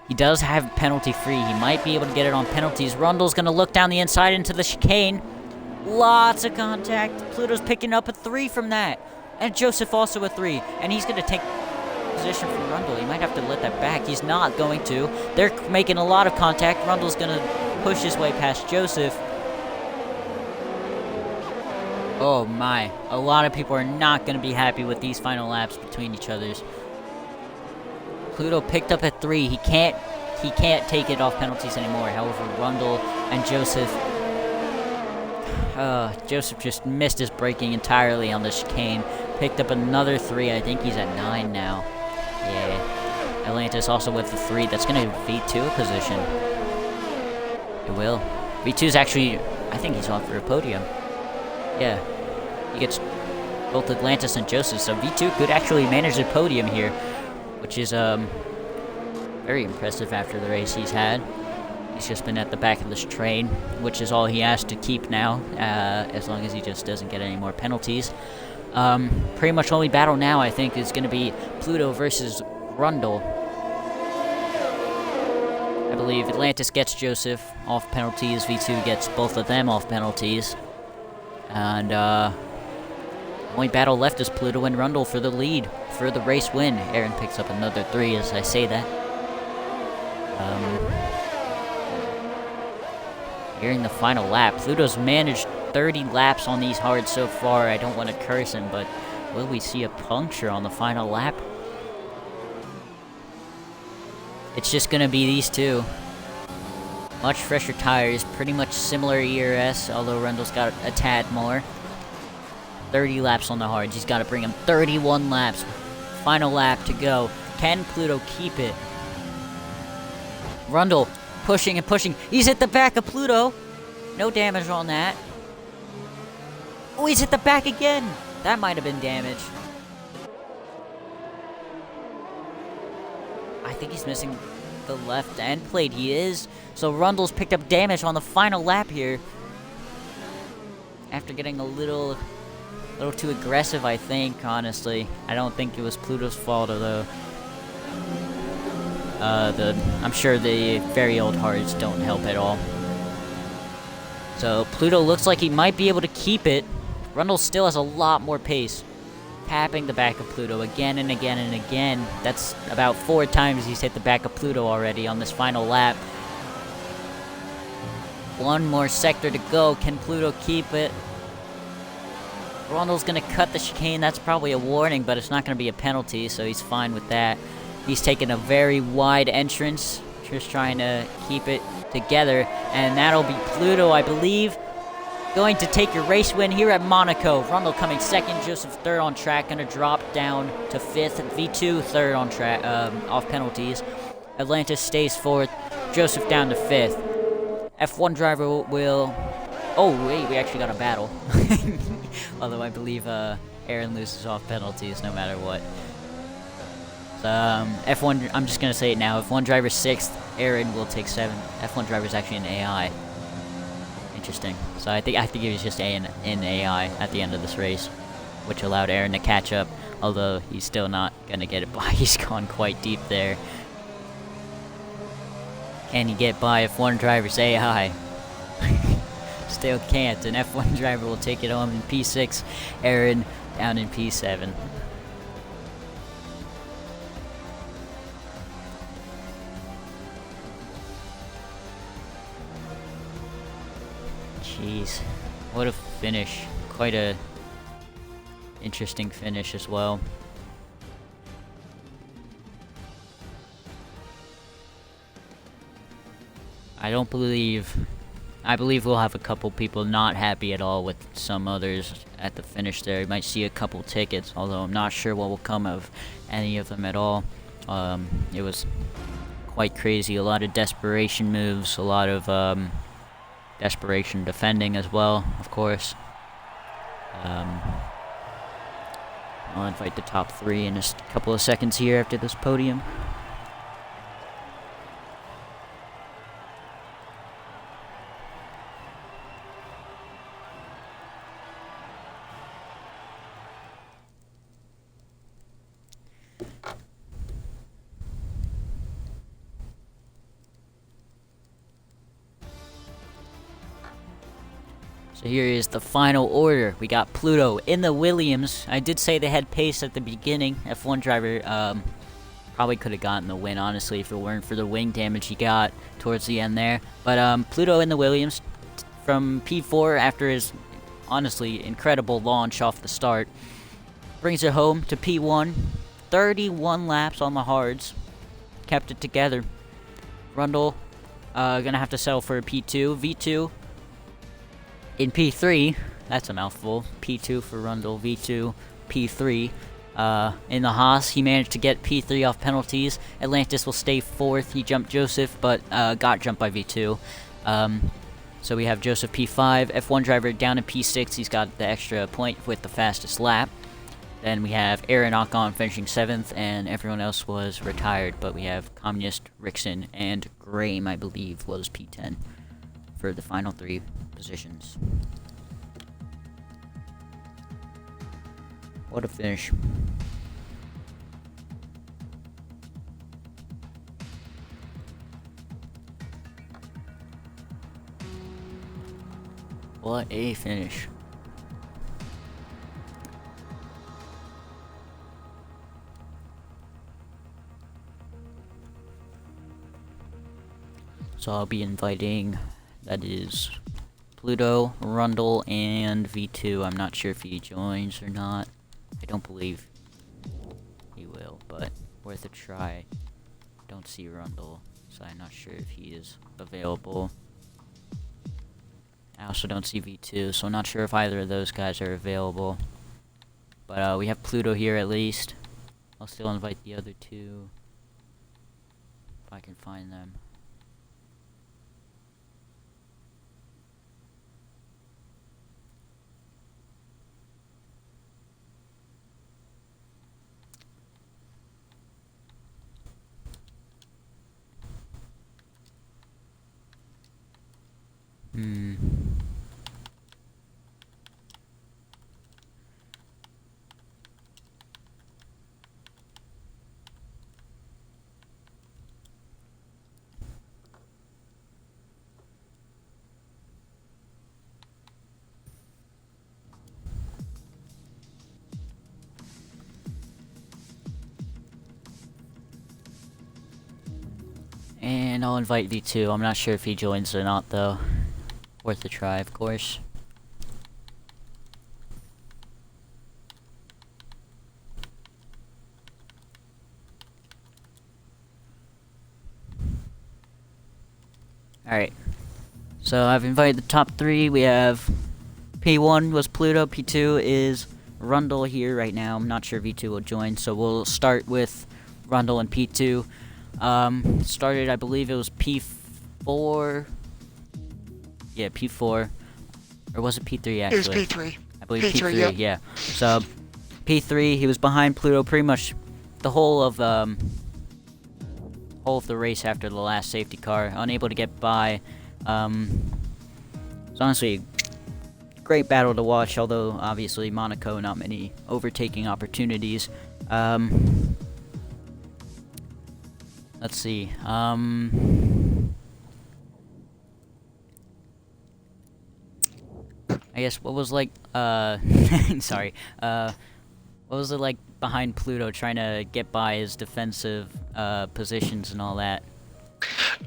He does have penalty free. He might be able to get it on penalties. Rundle's going to look down the inside into the chicane. Lots of contact. Pluto's picking up a 3 from that. And Joseph also a 3. And he's going to take position from Rundle. He might have to let that back. He's not going to. They're making a lot of contact. Rundle's going to push his way past Joseph. Oh my, a lot of people are not going to be happy with these final laps between each others. Pluto picked up at 3. He can't take it off penalties anymore. However, Rundle and Joseph just missed his braking entirely on the chicane. Picked up another 3. I think he's at 9 now. Yeah. Atlantis also with the 3. That's going to V2 a position. It will. V2's actually, I think he's on for a podium. Yeah. He gets both Atlantis and Joseph, so V2 could actually manage the podium here, which is very impressive after the race he's had. He's just been at the back of this train, which is all he has to keep now, as long as he just doesn't get any more penalties. Pretty much only battle now, I think, is going to be Pluto versus Rundle. I believe Atlantis gets Joseph off penalties, V2 gets both of them off penalties. And, only battle left is Pluto and Rundle for the lead, for the race win. Aaron picks up another 3 as I say that. Here in the final lap, Pluto's managed 30 laps on these hards so far. I don't want to curse him, but will we see a puncture on the final lap? It's just gonna be these two. Much fresher tires, pretty much similar ERS, although Rundle's got a tad more. 30 laps on the hards. He's got to bring him 31 laps. Final lap to go. Can Pluto keep it? Rundle pushing and pushing. He's at the back of Pluto. No damage on that. Oh, he's at the back again. That might have been damage. I think he's missing the left end plate. He is. So Rundle's picked up damage on the final lap here. After getting a little too aggressive, I think, honestly. I don't think it was Pluto's fault, although I'm sure the very old hards don't help at all. So Pluto looks like he might be able to keep it. Rundle still has a lot more pace. Tapping the back of Pluto again and again and again. That's about 4 times he's hit the back of Pluto already on this final lap. One more sector to go. Can Pluto keep it? Rundle's gonna cut the chicane. That's probably a warning, but it's not gonna be a penalty, so he's fine with that. He's taking a very wide entrance, just trying to keep it together, and that'll be Pluto, I believe, going to take your race win here at Monaco. Rundle coming second, Joseph third on track, gonna drop down to 5th, V2 third on track, off penalties. Atlantis stays 4th, Joseph down to 5th. F1 driver will... Oh, wait, we actually got a battle. Although I believe Aaron loses off penalties no matter what. So, F1, I'm just going to say it now. F1 driver 6th, Aaron will take 7th. F1 driver is actually an AI. Interesting. So I think he was just in AI at the end of this race, which allowed Aaron to catch up, although he's still not going to get it by. He's gone quite deep there. Can he get by F1 driver's AI? Still can't. An F1 driver will take it home in P6. Aaron down in P7. Jeez. What a finish. Quite a interesting finish as well. I believe we'll have a couple people not happy at all with some others at the finish there. You might see a couple tickets, although I'm not sure what will come of any of them at all. It was quite crazy. A lot of desperation moves, a lot of desperation defending as well, of course. I'll invite the top 3 in just a couple of seconds here after this podium. So here is the final order. We got Pluto in the Williams. I did say they had pace at the beginning. F1 driver probably could have gotten the win, honestly, if it weren't for the wing damage he got towards the end there. But Pluto in the Williams from P4 after his honestly incredible launch off the start. Brings it home to P1. 31 laps on the hards. Kept it together. Rundle gonna have to settle for a P2. V2 in P3. That's a mouthful. P2 for Rundle. V2, P3. In the Haas, he managed to get P3 off penalties. Atlantis will stay 4th. He jumped Joseph, but got jumped by V2. So we have Joseph P5. F1 driver down to P6. He's got the extra point with the fastest lap. Then we have Aaron Ocon finishing 7th, and everyone else was retired. But we have Communist, Rickson, and Graham, I believe, was P10 for the final 3 positions. What a finish. What a finish. So I'll be inviting, that is Pluto, Rundle, and V2. I'm not sure if he joins or not. I don't believe he will, but worth a try. Don't see Rundle, so I'm not sure if he is available. I also don't see V2, so I'm not sure if either of those guys are available. But we have Pluto here at least. I'll still invite the other 2 if I can find them. And I'll invite V2. I'm not sure if he joins or not, though. Worth a try, of course. Alright. So I've invited the top 3. We have P1 was Pluto. P2 is Rundle here right now. I'm not sure if V2 will join, so we'll start with Rundle and P2. Started, I believe it was P4. Yeah, P4. Or was it P3 actually? It was P3. I believe P3, yeah. So, P3, he was behind Pluto pretty much the whole of the race after the last safety car. Unable to get by. It's honestly a great battle to watch, although obviously Monaco, not many overtaking opportunities. Let's see. I guess what was like sorry. What was it like behind Pluto trying to get by his defensive positions and all that?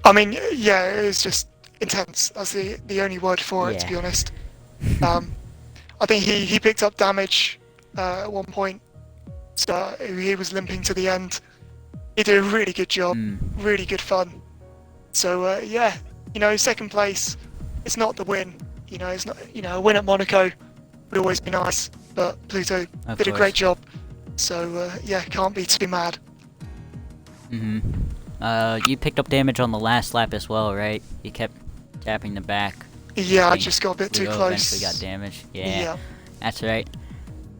I mean, yeah, it was just intense. That's the only word for it, to be honest. I think he picked up damage at one point, so he was limping to the end. He did a really good job, really good fun. So yeah, you know, second place, it's not the win. You know, it's not. You know, a win at Monaco would always be nice, but Pluto did a great job. So yeah, can't be too mad. You picked up damage on the last lap as well, right? You kept tapping the back. Yeah, I just got a bit too close. Eventually got damaged. Yeah, that's right.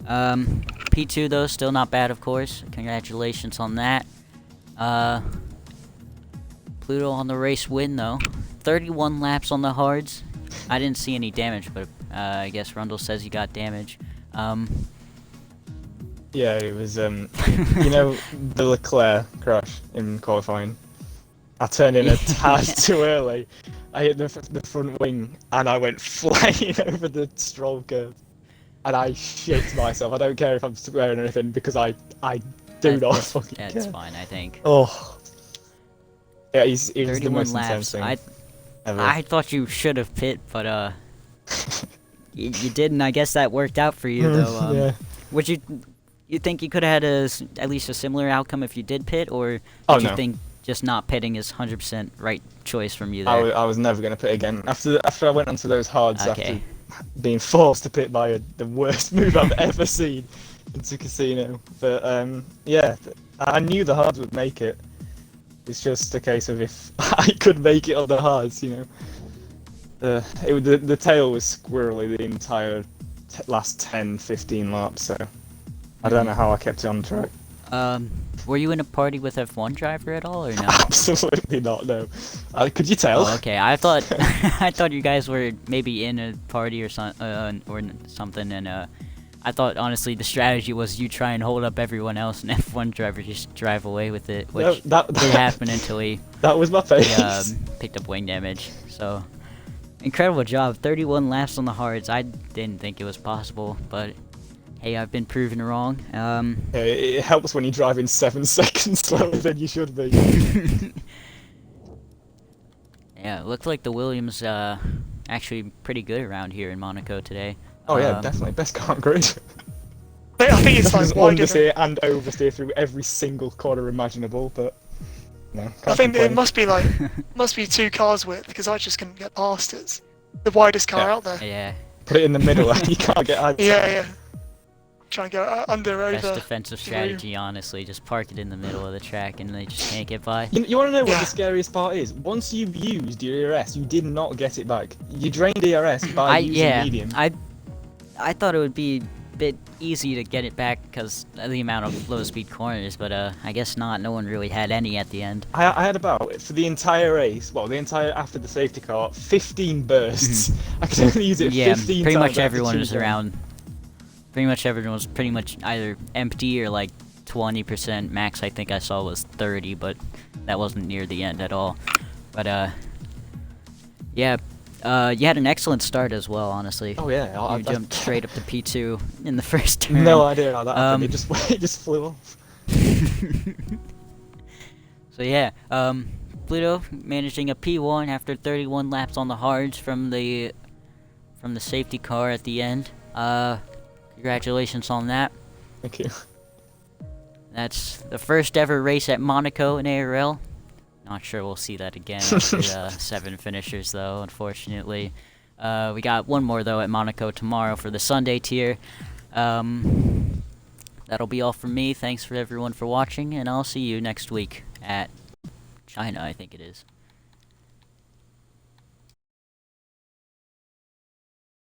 P2 though, still not bad, of course. Congratulations on that. Pluto on the race win though. 31 laps on the hards. I didn't see any damage, but I guess Rundle says he got damage. Yeah, it was, you know, the Leclerc crash in qualifying. I turned in a tad too early. I hit the front wing, and I went flying over the Stroll curve. And I shit myself. I don't care if I'm swearing or anything, because I do not fucking care. That's fine, I think. Oh. Yeah, it was the most laps. intense thing ever. I thought you should have pit, but, You did, and I guess that worked out for you, though. Yeah. Would you think you could have had at least a similar outcome if you did pit, or did Oh, you no. think just not pitting is 100% right choice from you I there? was never going to pit again. After I went onto those hards, Okay. after being forced to pit by the worst move I've ever seen into casino. But yeah, I knew the hards would make it. It's just a case of if I could make it on the hards, you know. The tail was squirrely the entire last 10, 15 laps, so I don't know how I kept it on track. Were you in a party with F1 driver at all, or no? Absolutely not, no. Could you tell? Oh, okay. I thought I thought you guys were maybe in a party or something, and I thought honestly the strategy was you try and hold up everyone else, and F1 driver just drive away with it, which that did happen until he That was my face. picked up wing damage. So incredible job, 31 laps on the hards. I didn't think it was possible, but hey, I've been proven wrong. Yeah, it helps when you're driving 7 seconds slower than you should be. Yeah, it looked like the Williams actually pretty good around here in Monaco today. Oh yeah, definitely best car on grid. I think it's like wider. Understeer and oversteer through every single corner imaginable, but no. I think complain. it must be 2 cars width because I just couldn't get past it. The widest car out there. Yeah, Put it in the middle and you can't get out. Yeah. Trying to go under, over. best defensive strategy, honestly. Just park it in the middle of the track and they just can't get by. You want to know what Yeah. the scariest part is? Once you've used your ERS, you did not get it back. You drained ERS by using medium. I thought it would be a bit easy to get it back because of the amount of low speed corners, but I guess not. No one really had any at the end. I had about, for the entire race, well, the entire after the safety car, 15 bursts. I could only use it 15 times. pretty much after everyone was choosing. around. Pretty much everyone was pretty much either empty or like 20%. Max I think I saw was 30, but that wasn't near the end at all. But yeah, you had an excellent start as well, honestly. Oh yeah, You jumped straight up to P2 in the first turn. No idea how that happened. It just flew off. So yeah, Pluto managing a P1 after 31 laps on the hards from the safety car at the end. Congratulations on that. Thank you. That's the first ever race at Monaco in ARL. Not sure we'll see that again after 7 finishers, though, unfortunately. We got one more, though, at Monaco tomorrow for the Sunday tier. That'll be all from me. Thanks for everyone for watching, and I'll see you next week at China, I think it is.